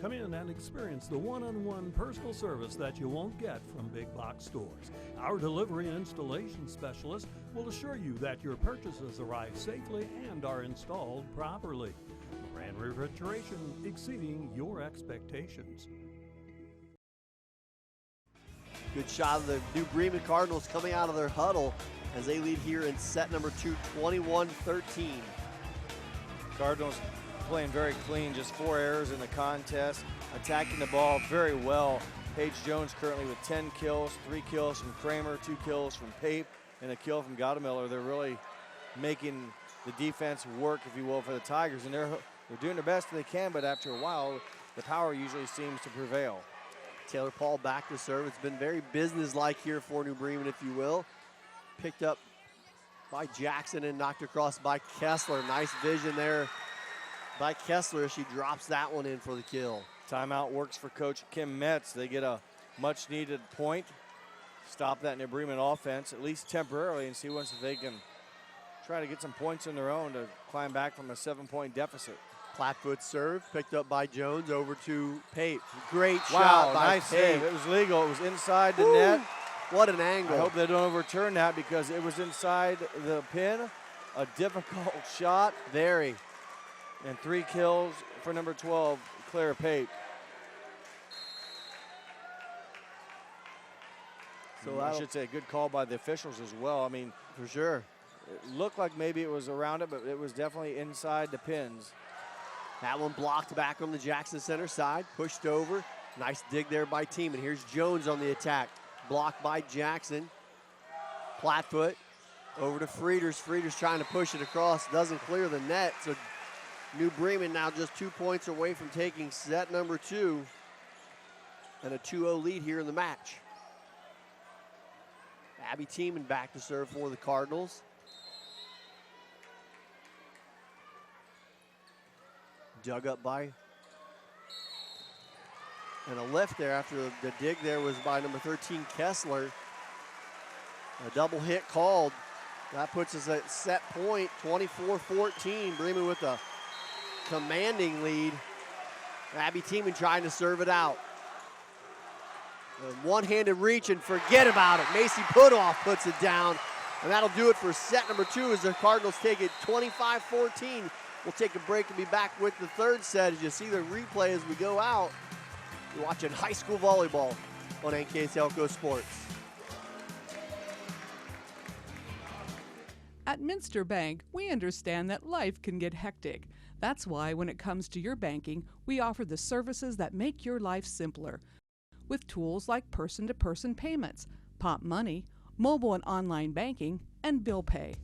Come in and experience the one-on-one personal service that you won't get from big box stores. Our delivery and installation specialist will assure you that your purchases arrive safely and are installed properly. Moran Refrigeration, exceeding your expectations. Good shot of the New Bremen Cardinals coming out of their huddle as they lead here in set number 2, 21-13. Cardinals playing very clean, just 4 errors in the contest, attacking the ball very well. Paige Jones currently with 10 kills, 3 kills from Kramer, 2 kills from Pape, and a kill from Gautemiller. They're really making the defense work, if you will, for the Tigers, and they're doing the best they can, but after a while, the power usually seems to prevail. Taylor Paul back to serve. It's been very business-like here for New Bremen, if you will. Picked up by Jackson and knocked across by Kessler. Nice vision there by Kessler. She drops that one in for the kill. Timeout works for Coach Kim Metz. They get a much-needed point. Stop that New Bremen offense, at least temporarily, and see once if they can try to get some points on their own to climb back from a 7-point deficit. Flatfoot serve, picked up by Jones, over to Pape. Great Wow, shot by nice Pape. save. It was legal. It was inside the net. What an angle. I hope they don't overturn that because it was inside the pin. A difficult shot. Very. And 3 kills for number 12, Claire Pape. So I should say a good call by the officials as well. I mean, for sure. It looked like maybe it was around it, but it was definitely inside the pins. That one blocked back on the Jackson Center side, pushed over. Nice dig there by Teeman. Here's Jones on the attack. Blocked by Jackson. Plattfoot over to Frieders. Frieders trying to push it across, doesn't clear the net. So New Bremen now just 2 points away from taking set number 2 and a 2-0 lead here in the match. Abby Teeman back to serve for the Cardinals. Dug up by, and a lift there after the dig there was by number 13, Kessler. A double hit called. That puts us at set point, 24-14. Bremen with a commanding lead. Abby Teeman trying to serve it out. A one-handed reach and forget about it. Macy Putoff puts it down, and that'll do it for set number 2 as the Cardinals take it 25-14. We'll take a break and be back with the third set. As you see the replay as we go out, you're watching high school volleyball on NKTelco Sports. At Minster Bank, we understand that life can get hectic. That's why when it comes to your banking, we offer the services that make your life simpler. With tools like person-to-person payments, Pop Money, mobile and online banking, and bill pay.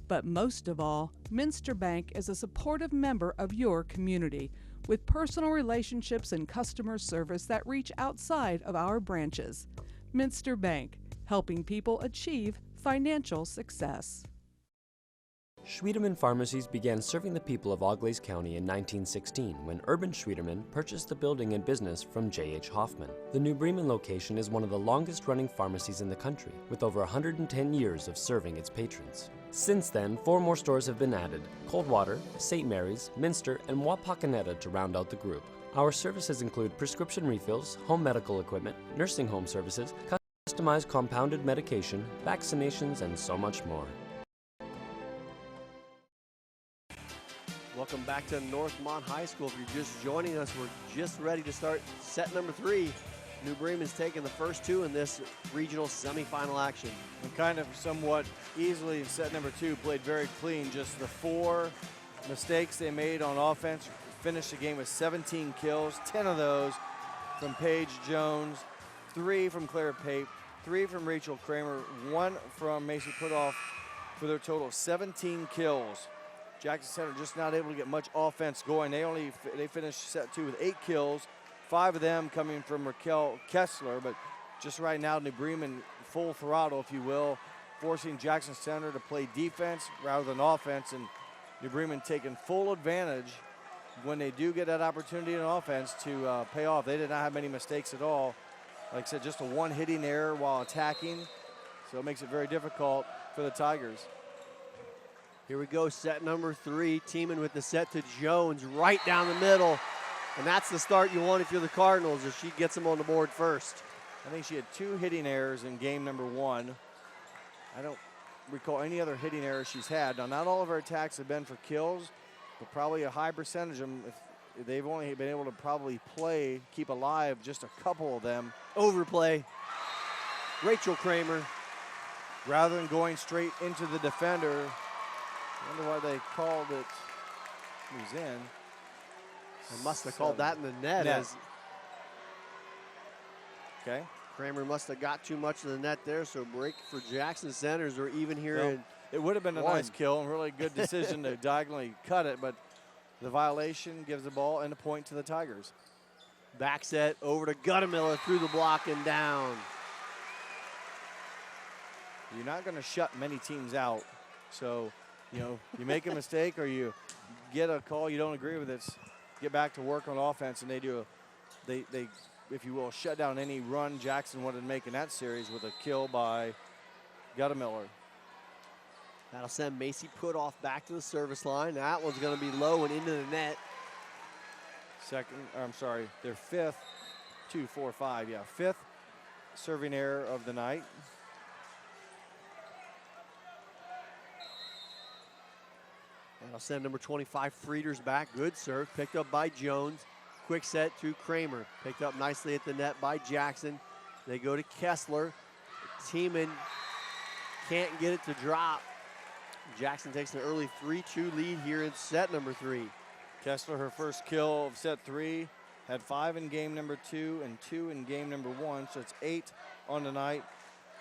But most of all, Minster Bank is a supportive member of your community with personal relationships and customer service that reach outside of our branches. Minster Bank, helping people achieve financial success. Schwiedemann Pharmacies began serving the people of Auglaize County in 1916 when Urban Schwiedemann purchased the building and business from J.H. Hoffman. The New Bremen location is one of the longest-running pharmacies in the country, with over 110 years of serving its patrons. Since then, 4 more stores have been added: Coldwater, St. Mary's, Minster, and Wapakoneta to round out the group. Our services include prescription refills, home medical equipment, nursing home services, customized compounded medication, vaccinations, and so much more. Welcome back to Northmont High School. If you're just joining us, we're just ready to start set number 3. New Bremen's taking the first 2 in this regional semifinal action. And kind of somewhat easily in set number 2, played very clean. Just the 4 mistakes they made on offense, finished the game with 17 kills, 10 of those from Paige Jones, 3 from Claire Pape, 3 from Rachel Kramer, 1 from Macy Putoff for their total of 17 kills. Jackson Center just not able to get much offense going. They finished set 2 with 8 kills, 5 of them coming from Raquel Kessler, but just right now New Bremen full throttle, if you will, forcing Jackson Center to play defense rather than offense, and New Bremen taking full advantage when they do get that opportunity in offense to pay off. They did not have many mistakes at all. Like I said, just a 1 hitting error while attacking, so it makes it very difficult for the Tigers. Here we go, set number 3. Teeman with the set to Jones right down the middle. And that's the start you want if you're the Cardinals, if she gets them on the board first. I think she had 2 hitting errors in game number 1. I don't recall any other hitting errors she's had. Now, not all of her attacks have been for kills, but probably a high percentage of them. If they've only been able to probably keep alive just a couple of them. Overplay. Rachel Kramer. Rather than going straight into the defender, I wonder why they called it. Who's in? They must have called that in the net. Okay. Kramer must have got too much of the net there, so break for Jackson Centers, or even here in it would have been a 1. nice kill and really good decision to diagonally cut it, but the violation gives the ball and a point to the Tigers. Back set over to Guttemiller through the block and down. You're not going to shut many teams out, so you make a mistake or you get a call you don't agree with, it, get back to work on offense, and they if you will, shut down any run Jackson wanted to make in that series with a kill by Guttemiller. That'll send Macy Putoff back to the service line. That one's going to be low and into the net. Their 5th, 2, 4, 5, 5th serving error of the night. That'll send number 25, Frieders, back. Good serve, picked up by Jones. Quick set to Kramer. Picked up nicely at the net by Jackson. They go to Kessler. Teeman can't get it to drop. Jackson takes an early 3-2 lead here in set number 3. Kessler, her first kill of set 3, had 5 in game number 2 and 2 in game number 1, so it's 8 on the night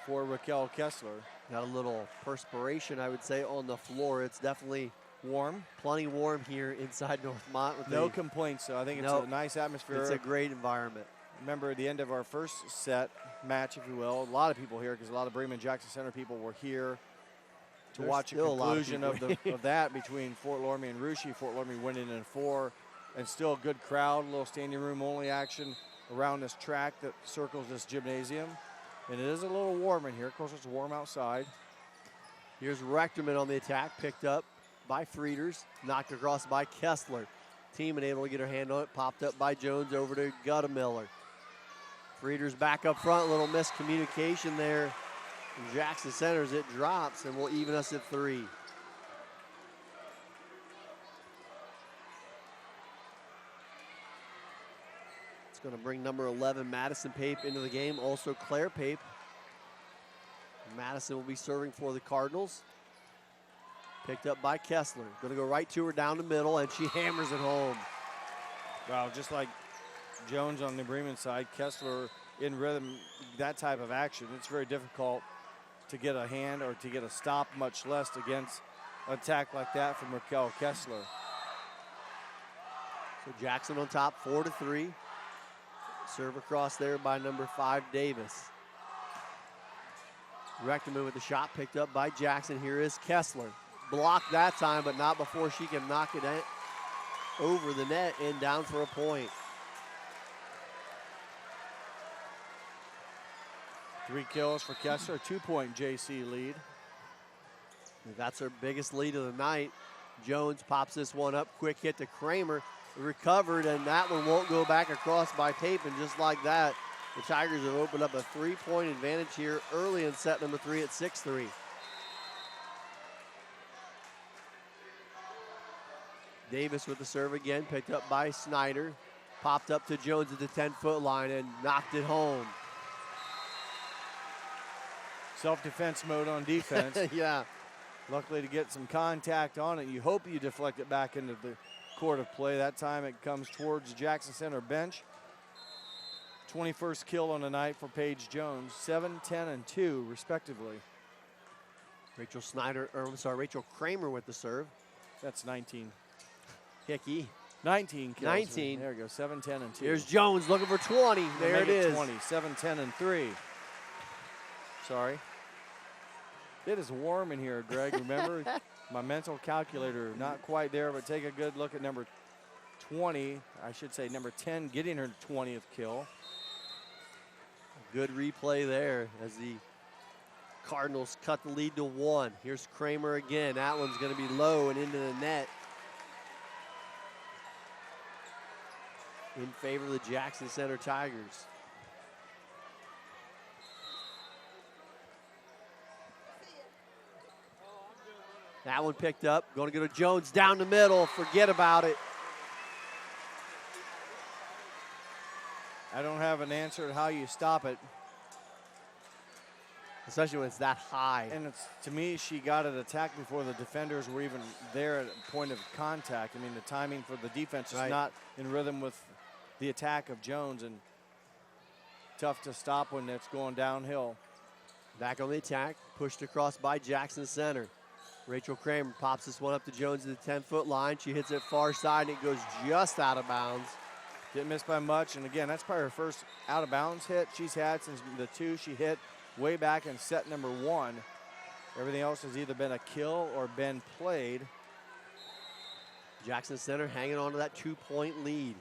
for Raquel Kessler. Got a little perspiration, I would say, on the floor. It's definitely warm. Plenty warm here inside Northmont. With no complaints, so I think it's a nice atmosphere. It's a great environment. Remember, at the end of our first set match, if you will, a lot of people here, because a lot of Bremen Jackson Center people were here to watch a conclusion of that between Fort Loramie and Russia. Fort Loramie winning in 4, and still a good crowd, a little standing room only action around this track that circles this gymnasium. And it is a little warm in here. Of course, it's warm outside. Here's Rechterman on the attack, picked up by Frieders, knocked across by Kessler. Team unable to get her hand on it, popped up by Jones over to Guttemiller. Frieders back up front, little miscommunication there. From Jackson Centers, it drops and will even us at 3. It's going to bring number 11, Madison Pape, into the game. Also Claire Pape. Madison will be serving for the Cardinals. Picked up by Kessler. Going to go right to her down the middle, and she hammers it home. Wow, just like Jones on the Bremen side, Kessler in rhythm, that type of action, it's very difficult to get a hand or to get a stop, much less against an attack like that from Raquel Kessler. So Jackson on top, 4-3. Serve across there by number 5, Davis. Rechterman with the shot, picked up by Jackson. Here is Kessler. Blocked that time, but not before she can knock it over the net and down for a point. 3 kills for Kessler, 2-point JC lead. That's her biggest lead of the night. Jones pops this one up, quick hit to Kramer, recovered, and that one won't go back across by Pape, and just like that, the Tigers have opened up a 3-point advantage here early in set number 3 at 6-3. Davis with the serve again, picked up by Snyder. Popped up to Jones at the 10-foot line and knocked it home. Self-defense mode on defense. Yeah. Luckily to get some contact on it. You hope you deflect it back into the court of play. That time it comes towards the Jackson Center bench. 21st kill on the night for Paige Jones, 7, 10, and 2 respectively. Rachel Kramer with the serve. That's 19. Hickey. 19 kills. 19. There we go, 7, 10, and 2. Here's Jones looking for 20. There it is. 20, 7, 10, and 3. Sorry. It is warm in here, Greg. Remember, my mental calculator, not quite there, but take a good look at number 20. I should say number 10, getting her 20th kill. Good replay there as the Cardinals cut the lead to 1. Here's Kramer again. That one's going to be low and into the net. In favor of the Jackson Center Tigers. That one picked up. Going to go to Jones down the middle. Forget about it. I don't have an answer to how you stop it. Especially when it's that high. And it's, to me, she got it attacked before the defenders were even there at a point of contact. I mean, the timing for the defense is not in rhythm with the attack of Jones, and tough to stop when it's going downhill. Back on the attack, pushed across by Jackson Center. Rachel Kramer pops this one up to Jones at the 10-foot line. She hits it far side, and it goes just out of bounds. Didn't miss by much, and again, that's probably her first out-of-bounds hit she's had since the 2 she hit way back in set number 1. Everything else has either been a kill or been played. Jackson Center hanging on to that 2-point lead.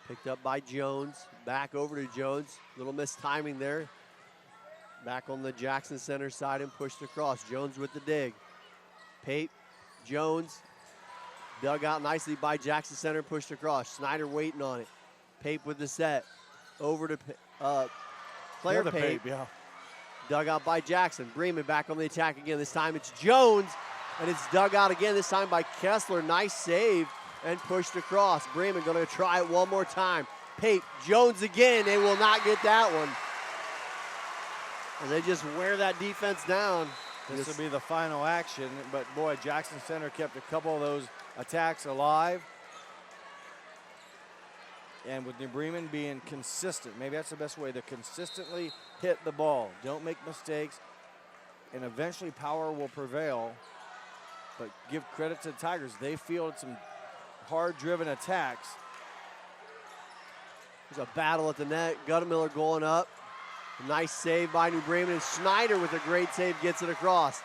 Picked up by Jones, back over to Jones. Little mistiming there. Back on the Jackson Center side and pushed across. Jones with the dig. Pape, Jones, dug out nicely by Jackson Center, pushed across. Snyder waiting on it. Pape with the set. Over to Claire Pape. Yeah. Dug out by Jackson. Bremen back on the attack again. This time it's Jones, and it's dug out again, this time by Kessler. Nice save and pushed across. Bremen going to try it one more time. Pape, Jones again. They will not get that one. And they just wear that defense down. This will be the final action, but boy, Jackson Center kept a couple of those attacks alive. And with New Bremen being consistent, maybe that's the best way to consistently hit the ball. Don't make mistakes, and eventually power will prevail. But give credit to the Tigers. They fielded some hard-driven attacks. There's a battle at the net. Guttemiller going up. A nice save by New Bremen, and Schneider with a great save gets it across.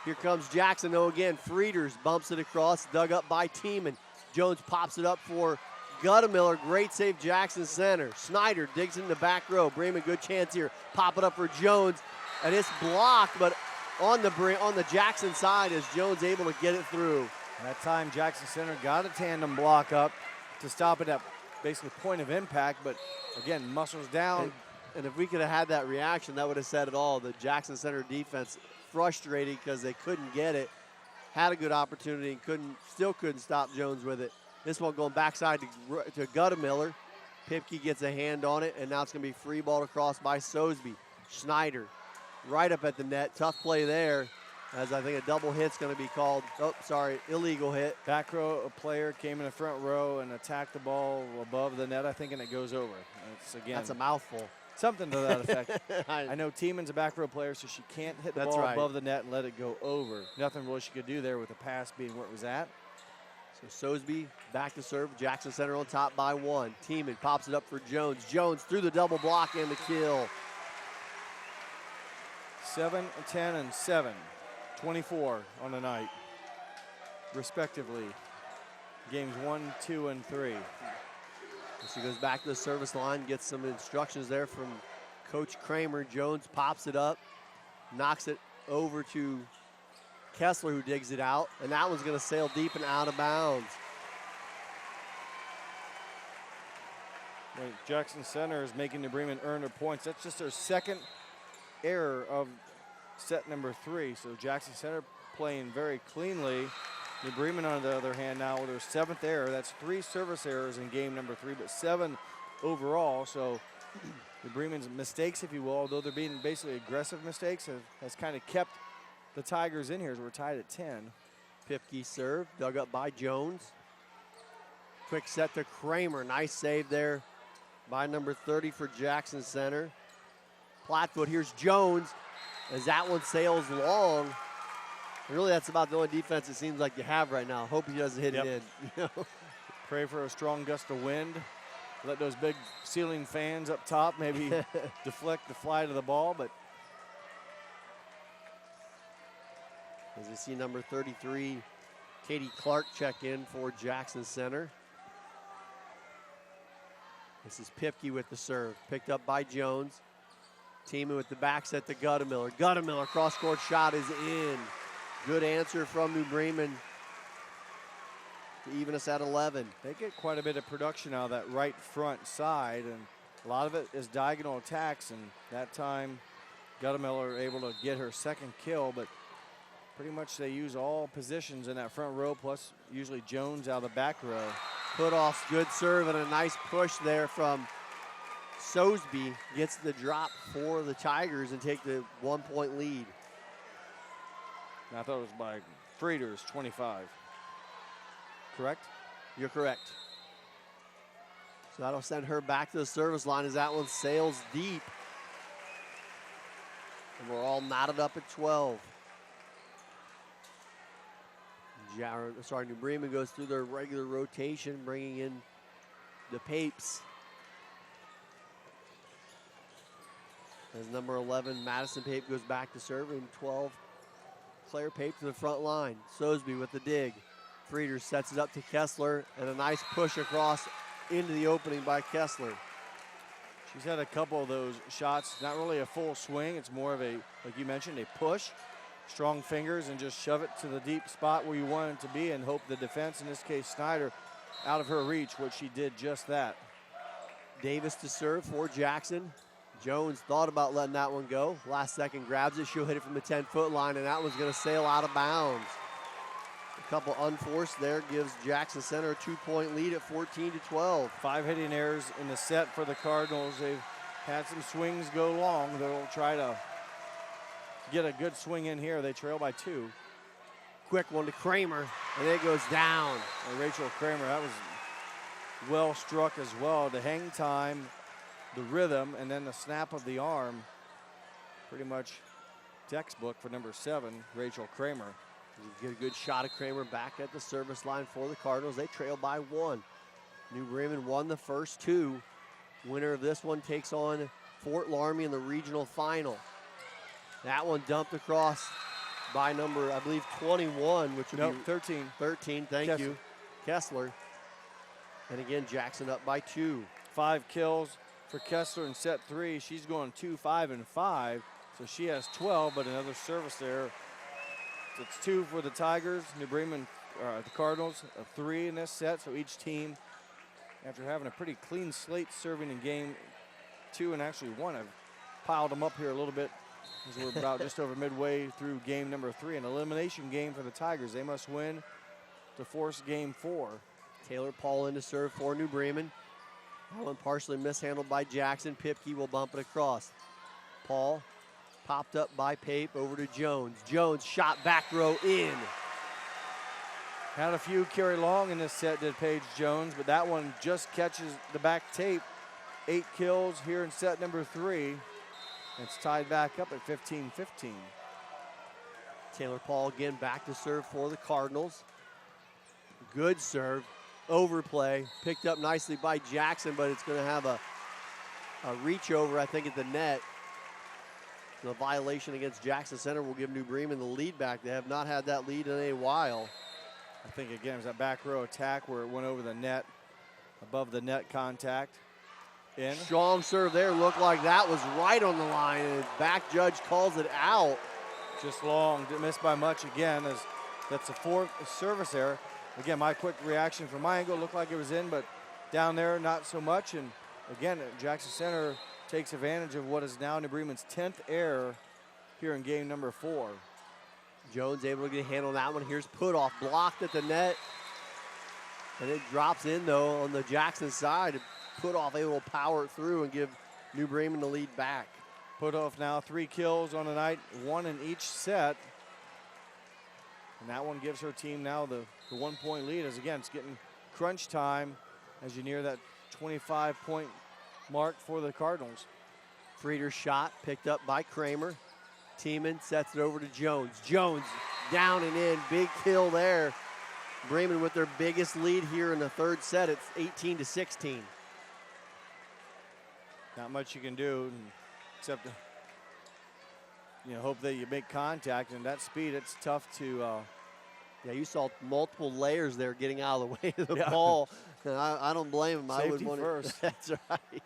Here comes Jackson, though, again. Frieders bumps it across, dug up by Tiemann. Jones pops it up for Guttemiller. Great save, Jackson Center. Schneider digs in the back row. Bremen, good chance here. Pop it up for Jones, and it's blocked, but on the Jackson side is Jones able to get it through. And that time, Jackson Center got a tandem block up to stop it at basically point of impact, but again, muscles down. And if we could have had that reaction, that would have said it all. The Jackson Center defense frustrated because they couldn't get it. Had a good opportunity and still couldn't stop Jones with it. This one going backside to Guttemiller. Pipke gets a hand on it, and now it's going to be free ball across by Sosby. Schneider right up at the net. Tough play there, as I think a double hit's going to be called. Oh, sorry, illegal hit. Back row, a player came in the front row and attacked the ball above the net, I think, and it goes over. That's a mouthful. Something to that effect. I know Tiemann's a back row player, so she can't hit the ball above the net and let it go over. Nothing really she could do there with the pass being where it was at. So Sosby back to serve. Jackson Center on top by 1. Tiemann pops it up for Jones. Jones through the double block and the kill. 7, 10, and 7. 24 on the night, respectively. Games 1, 2, and 3. She goes back to the service line, gets some instructions there from Coach Kramer. Jones pops it up, knocks it over to Kessler, who digs it out, and that one's going to sail deep and out of bounds. Jackson Center is making New Bremen earn their points. That's just their second error of set number 3. So Jackson Center playing very cleanly. New Bremen, on the other hand, now with their 7th error. That's 3 service errors in game number 3, but 7 overall. So New Bremen's mistakes, if you will, although they're being basically aggressive mistakes, has kind of kept the Tigers in here as we're tied at 10. Pipke serve, dug up by Jones. Quick set to Kramer. Nice save there by number 30 for Jackson Center. Flatfoot, here's Jones as that one sails long. Really, that's about the only defense it seems like you have right now. Hope he doesn't hit it in. You know? Pray for a strong gust of wind. Let those big ceiling fans up top maybe deflect the flight of the ball. But as you see, number 33, Katie Clark, check in for Jackson Center. This is Pipke with the serve, picked up by Jones. Tiemann with the back set to Guttemiller. Guttemiller, cross-court shot is in. Good answer from New Bremen to even us at 11. They get quite a bit of production out of that right front side, and a lot of it is diagonal attacks, and that time Guttemiller able to get her second kill, but pretty much they use all positions in that front row, plus usually Jones out of the back row. Put-off's good serve and a nice push there from Sosby. Gets the drop for the Tigers and take the 1-point lead. I thought it was by Frieders, 25. Correct? You're correct. So that'll send her back to the service line as that one sails deep. And we're all knotted up at 12. New Bremen goes through their regular rotation, bringing in the Papes. As number 11, Madison Pape goes back to serve, and 12, Claire Pape to the front line. Sosby with the dig. Frieders sets it up to Kessler, and a nice push across into the opening by Kessler. She's had a couple of those shots, not really a full swing. It's more of a, like you mentioned, a push. Strong fingers and just shove it to the deep spot where you want it to be and hope the defense, in this case Snyder, out of her reach, which she did just that. Davis to serve for Jackson. Jones thought about letting that one go. Last second grabs it. She'll hit it from the 10-foot line, and that one's going to sail out of bounds. A couple unforced there gives Jackson Center a 2-point lead at 14-12. 5 hitting errors in the set for the Cardinals. They've had some swings go long. They'll try to get a good swing in here. They trail by 2. Quick one to Kramer, and it goes down. And Rachel Kramer, that was well struck as well. The hang time, the rhythm, and then the snap of the arm. Pretty much textbook for number 7, Rachel Kramer. You get a good shot of Kramer back at the service line for the Cardinals. They trail by 1. New Bremen won the first 2. Winner of this one takes on Fort Laramie in the regional final. That one dumped across by number, I believe, 21, which would be 13. 13, thank you, Kessler. And again, Jackson up by 2. 5 kills for Kessler in set 3. She's going 2, 5, and 5. So she has 12, but another service there. So it's 2 for the Tigers. New Bremen, the Cardinals, a 3 in this set. So each team, after having a pretty clean slate serving in game 2 and actually 1, have piled them up here a little bit as we're about just over midway through game number 3. An elimination game for the Tigers. They must win to force game 4. Taylor Paul in to serve for New Bremen. That one partially mishandled by Jackson. Pipke will bump it across. Paul popped up by Pape over to Jones. Jones shot back row in. Had a few carry long in this set, did Paige Jones, but that one just catches the back tape. 8 kills here in set number 3. It's tied back up at 15-15. Taylor Paul again back to serve for the Cardinals. Good serve. Overplay. Picked up nicely by Jackson, but it's going to have a reach over, I think, at the net. The violation against Jackson Center will give New Bremen the lead back. They have not had that lead in a while. I think, again, it was that back row attack where it went over the net, above the net contact. In. Strong serve there. Looked like that was right on the line, and back judge calls it out. Just long, missed by much again, as that's the 4th service error. Again, my quick reaction from my angle looked like it was in, but down there, not so much. And again, Jackson Center takes advantage of what is now New Bremen's 10th error here in game number 4. Jones able to get a handle on that one. Here's Putoff, blocked at the net. And it drops in, though, on the Jackson side. Putoff able to power it through and give New Bremen the lead back. Putoff now 3 kills on the night, 1 in each set. And that one gives her team now the 1-point lead, as again, it's getting crunch time as you near that 25-point mark for the Cardinals. Frieder's shot picked up by Kramer. Tiemann sets it over to Jones. Jones down and in, big kill there. Bremen with their biggest lead here in the 3rd set. It's 18-16. Not much you can do except hope that you make contact, and that speed, it's tough to. Yeah, you saw multiple layers there getting out of the way of the ball. And I don't blame him. Safety I would want first. That's right.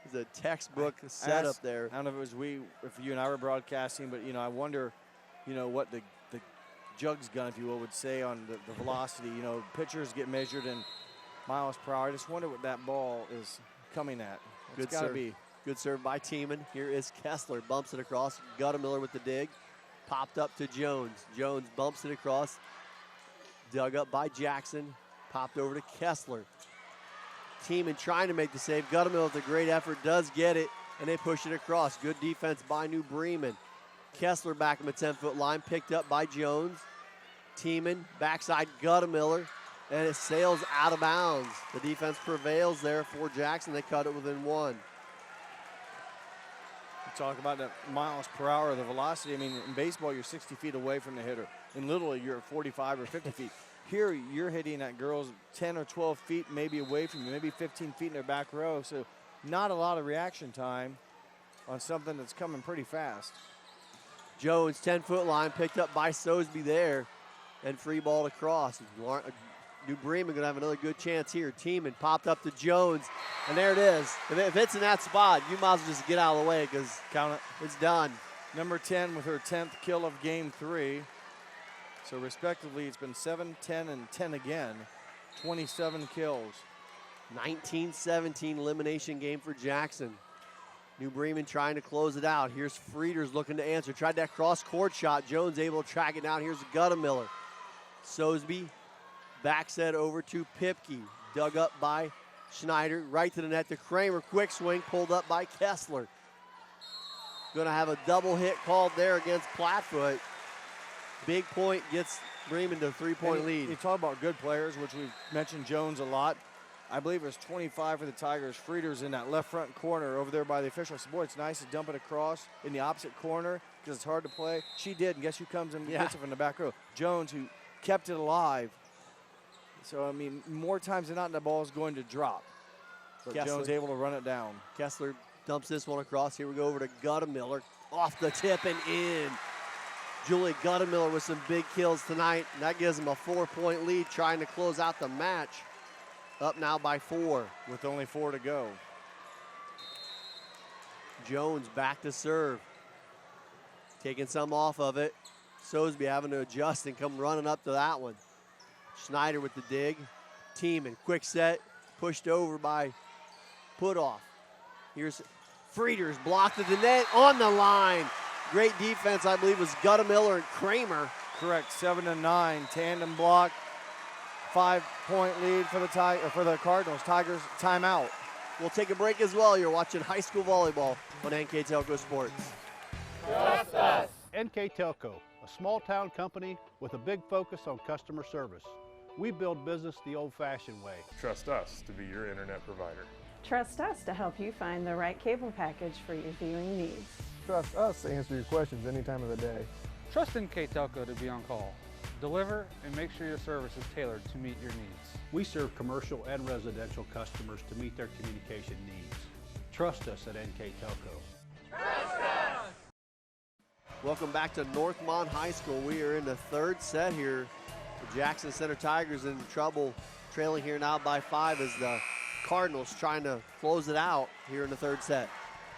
It's a textbook setup there. I don't know if it was if you and I were broadcasting, but I wonder, what the jugs gun, if you will, would say on the velocity. Pitchers get measured in miles per hour. I just wonder what that ball is coming at. It's got to be. Good serve by Tiemann. Here is Kessler, bumps it across. Guttemiller with the dig. Popped up to Jones. Jones bumps it across. Dug up by Jackson. Popped over to Kessler. Tiemann trying to make the save. Guttemiller with a great effort does get it, and they push it across. Good defense by New Bremen. Kessler back on the 10-foot line, picked up by Jones. Tiemann, backside Guttemiller, and it sails out of bounds. The defense prevails there for Jackson. They cut it within 1. Talk about the miles per hour, the velocity. I mean, in baseball, you're 60 feet away from the hitter. In Little League, you're 45 or 50 feet. Here, you're hitting at girls 10 or 12 feet maybe away from you, maybe 15 feet in their back row. So not a lot of reaction time on something that's coming pretty fast. Jones, 10-foot line, picked up by Sosby there, and free ball across. New Bremen going to have another good chance here. Tiemann popped up to Jones, and there it is. If it's in that spot, you might as well just get out of the way because count it. It's done. Number 10 with her 10th kill of game 3. So respectively, it's been 7, 10, and 10 again. 27 kills. 19-17 elimination game for Jackson. New Bremen trying to close it out. Here's Frieders looking to answer. Tried that cross-court shot. Jones able to track it down. Here's Guttemiller. Sosby back set over to Pipke. Dug up by Schneider. Right to the net to Kramer. Quick swing pulled up by Kessler. Going to have a double hit called there against Plattfoot. Big point gets Bremen to a 3-point lead. You talk about good players, which we've mentioned Jones a lot. I believe it was 25 for the Tigers. Frieder's in that left front corner over there by the official. I said, boy, it's nice to dump it across in the opposite corner because it's hard to play. She did, and guess who comes and gets it from the back row? Jones, who kept it alive. So, I mean, more times than not, the ball is going to drop. But Kessler. Jones able to run it down. Kessler dumps this one across. Here we go over to Guttemiller. Off the tip and in. Julie Guttemiller with some big kills tonight. And that gives them a 4-point lead trying to close out the match. Up now by 4. With only 4 to go. Jones back to serve. Taking some off of it. Sosby having to adjust and come running up to that one. Schneider with the dig. Teeman, quick set. Pushed over by Putoff. Here's Frieder's blocked at the net on the line. Great defense, I believe, was Guttemiller and Kramer. Correct, 7-9, tandem block. 5-point lead for the Cardinals. Tigers timeout. We'll take a break as well. You're watching high school volleyball on NKTelco Sports. Trust us. NKTelco, a small town company with a big focus on customer service. We build business the old-fashioned way. Trust us to be your internet provider. Trust us to help you find the right cable package for your viewing needs. Trust us to answer your questions any time of the day. Trust NKTelco to be on call. Deliver and make sure your service is tailored to meet your needs. We serve commercial and residential customers to meet their communication needs. Trust us at NKTelco. Trust us! Welcome back to Northmont High School. We are in the third set here. The Jackson Center Tigers in trouble, trailing here now by 5 as the Cardinals trying to close it out here in the third set.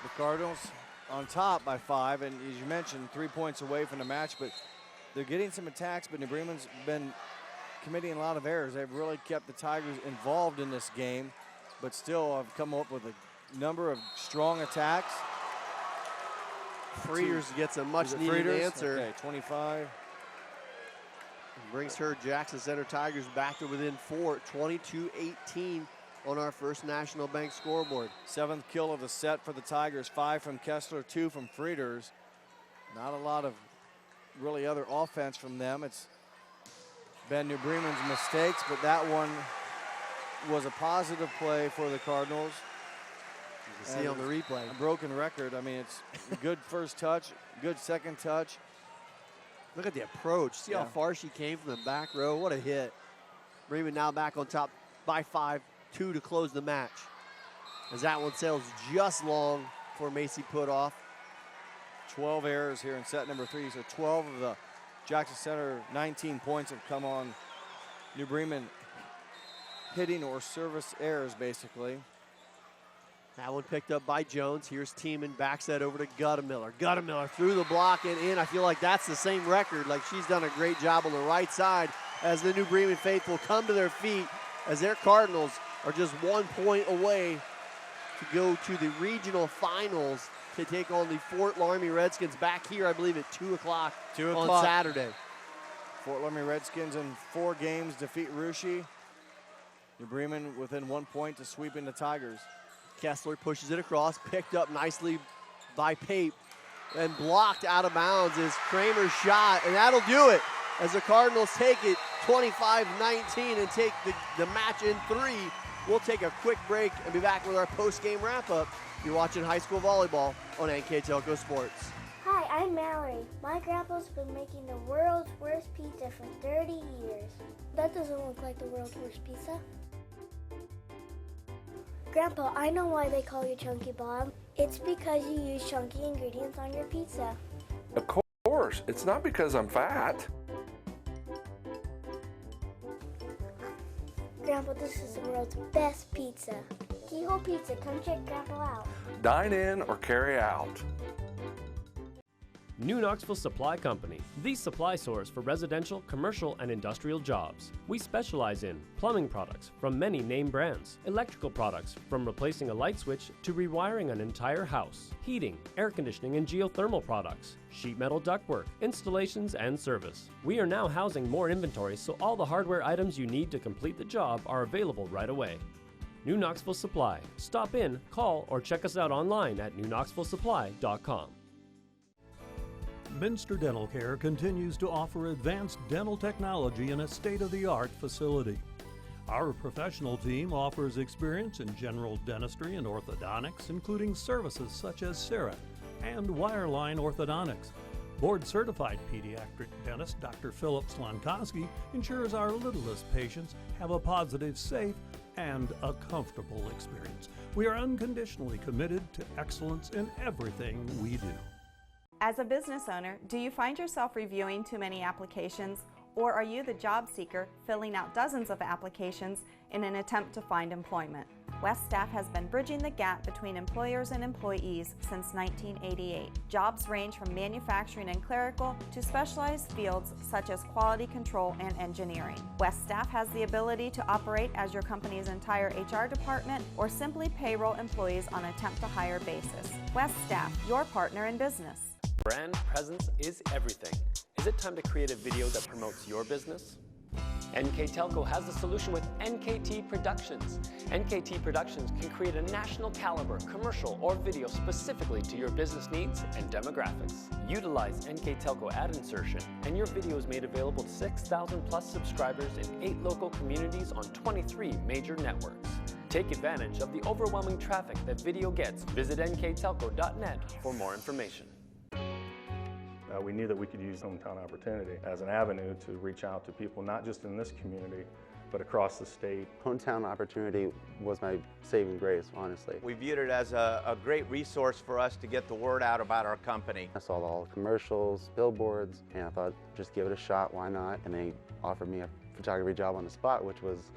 The Cardinals on top by 5, and as you mentioned, 3 points away from the match, but they're getting some attacks, but New Bremen's been committing a lot of errors. They've really kept the Tigers involved in this game, but still have come up with a number of strong attacks. Frieders gets a much needed answer. Okay, 25. Brings her Jackson Center Tigers back to within 4, 22-18 on our First National Bank scoreboard. 7th kill of the set for the Tigers, 5 from Kessler, 2 from Frieders. Not a lot of really other offense from them. It's been New Bremen's mistakes, but that one was a positive play for the Cardinals. You can see on the replay. A broken record. I mean, it's a good first touch, good second touch. Look at the approach. See how far she came from the back row. What a hit. Bremen now back on top by 5, 2 to close the match. As that one sails just long for Macy Putoff. 12 errors here in set number 3. So 12 of the Jackson Center 19 points have come on New Bremen hitting or service errors, basically. That one picked up by Jones. Here's Teeman, backs that over to Guttemiller. Guttemiller through the block and in. I feel like that's the same record. Like she's done a great job on the right side as the New Bremen faithful come to their feet as their Cardinals are just 1 point away to go to the regional finals to take on the Fort Laramie Redskins back here, I believe, at 2 o'clock on Saturday. Fort Laramie Redskins in 4 games defeat Russia. New Bremen within 1 point to sweeping the Tigers. Kessler pushes it across, picked up nicely by Pape, and blocked out of bounds is Kramer's shot, and that'll do it as the Cardinals take it 25-19 and take the match in 3. We'll take a quick break and be back with our post-game wrap-up. You're watching high school volleyball on NKTelco Sports. Hi, I'm Mallory. My grandpa's been making the world's worst pizza for 30 years. That doesn't look like the world's worst pizza. Grandpa, I know why they call you Chunky Bob. It's because you use chunky ingredients on your pizza. Of course, it's not because I'm fat. Grandpa, this is the world's best pizza. Keyhole Pizza, come check Grandpa out. Dine in or carry out. New Knoxville Supply Company, the supply source for residential, commercial, and industrial jobs. We specialize in plumbing products from many name brands, electrical products from replacing a light switch to rewiring an entire house, heating, air conditioning, and geothermal products, sheet metal ductwork, installations, and service. We are now housing more inventory, so all the hardware items you need to complete the job are available right away. New Knoxville Supply. Stop in, call, or check us out online at newknoxvillesupply.com. Minster Dental Care continues to offer advanced dental technology in a state-of-the-art facility. Our professional team offers experience in general dentistry and orthodontics, including services such as CERA and wireline orthodontics. Board-certified pediatric dentist Dr. Philip Slonkowski ensures our littlest patients have a positive, safe, and a comfortable experience. We are unconditionally committed to excellence in everything we do. As a business owner, do you find yourself reviewing too many applications, or are you the job seeker filling out dozens of applications in an attempt to find employment? West Staff has been bridging the gap between employers and employees since 1988. Jobs range from manufacturing and clerical to specialized fields such as quality control and engineering. West Staff has the ability to operate as your company's entire HR department or simply payroll employees on a temp-to-hire basis. West Staff, your partner in business. Brand presence is everything. Is it time to create a video that promotes your business? NKTelco has the solution with NKT Productions. NKT Productions can create a national caliber commercial or video specifically to your business needs and demographics. Utilize NKTelco ad insertion and your video is made available to 6,000 plus subscribers in 8 local communities on 23 major networks. Take advantage of the overwhelming traffic that video gets. Visit nktelco.net for more information. We knew that we could use Hometown Opportunity as an avenue to reach out to people, not just in this community, but across the state. Hometown Opportunity was my saving grace, honestly. We viewed it as a great resource for us to get the word out about our company. I saw all the commercials, billboards, and I thought, just give it a shot, why not? And they offered me a photography job on the spot, which was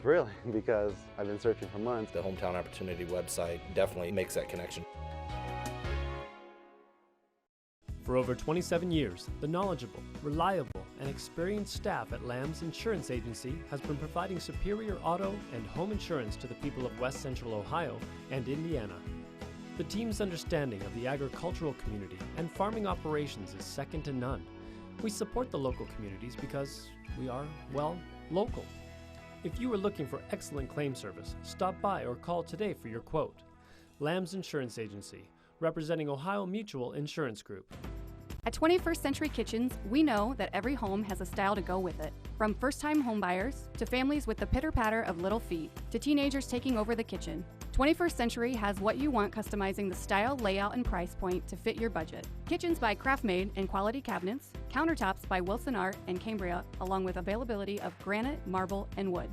thrilling because I've been searching for months. The Hometown Opportunity website definitely makes that connection. For over 27 years, the knowledgeable, reliable, and experienced staff at Lamb's Insurance Agency has been providing superior auto and home insurance to the people of West Central Ohio and Indiana. The team's understanding of the agricultural community and farming operations is second to none. We support the local communities because we are, well, local. If you are looking for excellent claim service, stop by or call today for your quote. Lamb's Insurance Agency, representing Ohio Mutual Insurance Group. At 21st Century Kitchens, we know that every home has a style to go with it. From first-time homebuyers, to families with the pitter-patter of little feet, to teenagers taking over the kitchen, 21st Century has what you want, customizing the style, layout, and price point to fit your budget. Kitchens by Craftmade and quality cabinets, countertops by Wilson Art and Cambria, along with availability of granite, marble, and wood.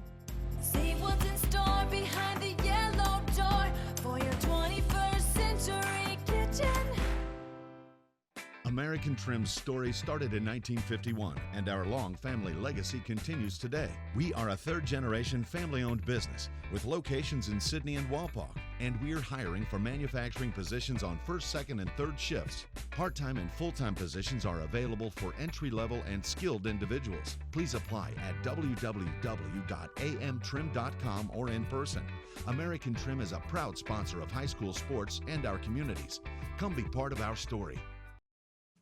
See what's in store behind the yellow door for your 21st Century Kitchen. American Trim's story started in 1951, and our long family legacy continues today. We are a third-generation family-owned business with locations in Sydney and Walpaug, and we're hiring for manufacturing positions on first, second, and third shifts. Part-time and full-time positions are available for entry-level and skilled individuals. Please apply at www.amtrim.com or in person. American Trim is a proud sponsor of high school sports and our communities. Come be part of our story.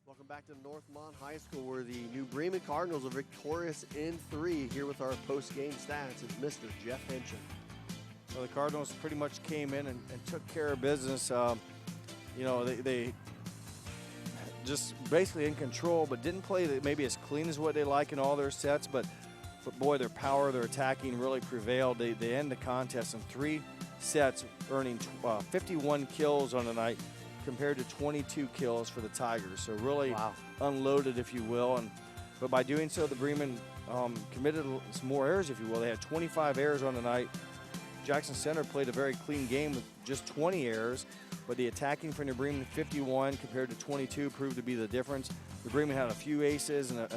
Welcome back to Northmont High School, where the New Bremen Cardinals are victorious in 3. Here with our post-game stats is Mr. Jeff Henson. So the Cardinals pretty much came in and took care of business. They just basically in control, but didn't play maybe as clean as what they like in all their sets. But boy, their power, their attacking really prevailed. They end the contest in 3 sets, earning 51 kills on the night, compared to 22 kills for the Tigers. So really unloaded, if you will. But by doing so, the Bremen committed some more errors, if you will. They had 25 errors on the night. Jackson Center played a very clean game with just 20 errors, but the attacking for New Bremen, 51 compared to 22, proved to be the difference. New Bremen had a few aces and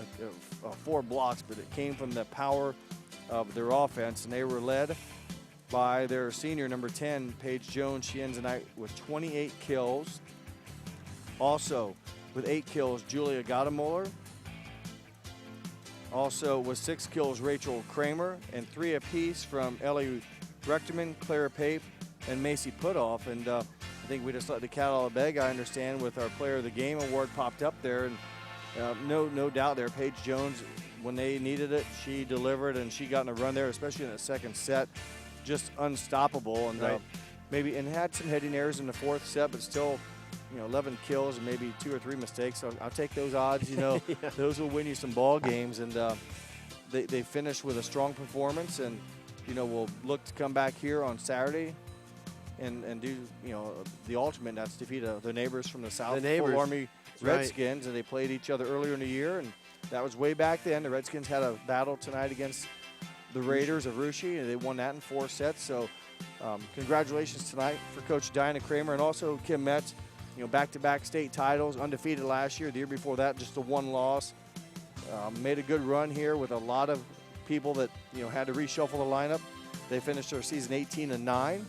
4 blocks, but it came from the power of their offense, and they were led by their senior, number 10, Paige Jones. She ends the night with 28 kills. Also, with 8 kills, Julia Gadamoller. Also, with 6 kills, Rachel Kramer, and 3 apiece from Ellie Rechterman, Clara Pape, and Macy Putoff. And I think we just let the cat out of the bag, I understand, with our Player of the Game award popped up there. And no doubt there, Paige Jones, when they needed it, she delivered, and she got in a run there, especially in the second set. Just unstoppable, and maybe had some hitting errors in the 4th set, but still 11 kills and maybe 2 or 3 mistakes. So I'll take those odds. Yeah. Those will win you some ball games. And they finished with a strong performance, and we'll look to come back here on Saturday and do the ultimate. That's defeat the neighbors from the South, The neighbors. Full Army Redskins, and they played each other earlier in the year, and that was way back then. The Redskins had a battle tonight against the Raiders of Russia, and they won that in 4 sets. So congratulations tonight for Coach Diana Kramer and also Kim Metz. Back-to-back state titles, undefeated last year. The year before that, just the 1 loss. Made a good run here with a lot of people that had to reshuffle the lineup. They finished their season 18-9.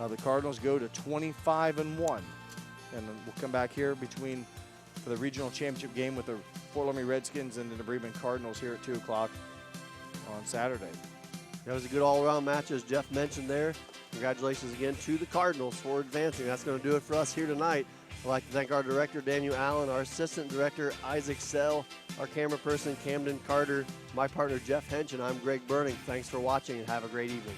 The Cardinals go to 25-1, and then we'll come back here for the regional championship game with the Fort Laramie Redskins and the Bremen Cardinals here at 2 o'clock on Saturday. That was a good all-around match, as Jeff mentioned there. Congratulations again to the Cardinals for advancing. That's going to do it for us here tonight. I'd like to thank our director, Daniel Allen, our assistant director, Isaac Sell, our camera person, Camden Carter, my partner, Jeff Hench, and I'm Greg Burning. Thanks for watching and have a great evening.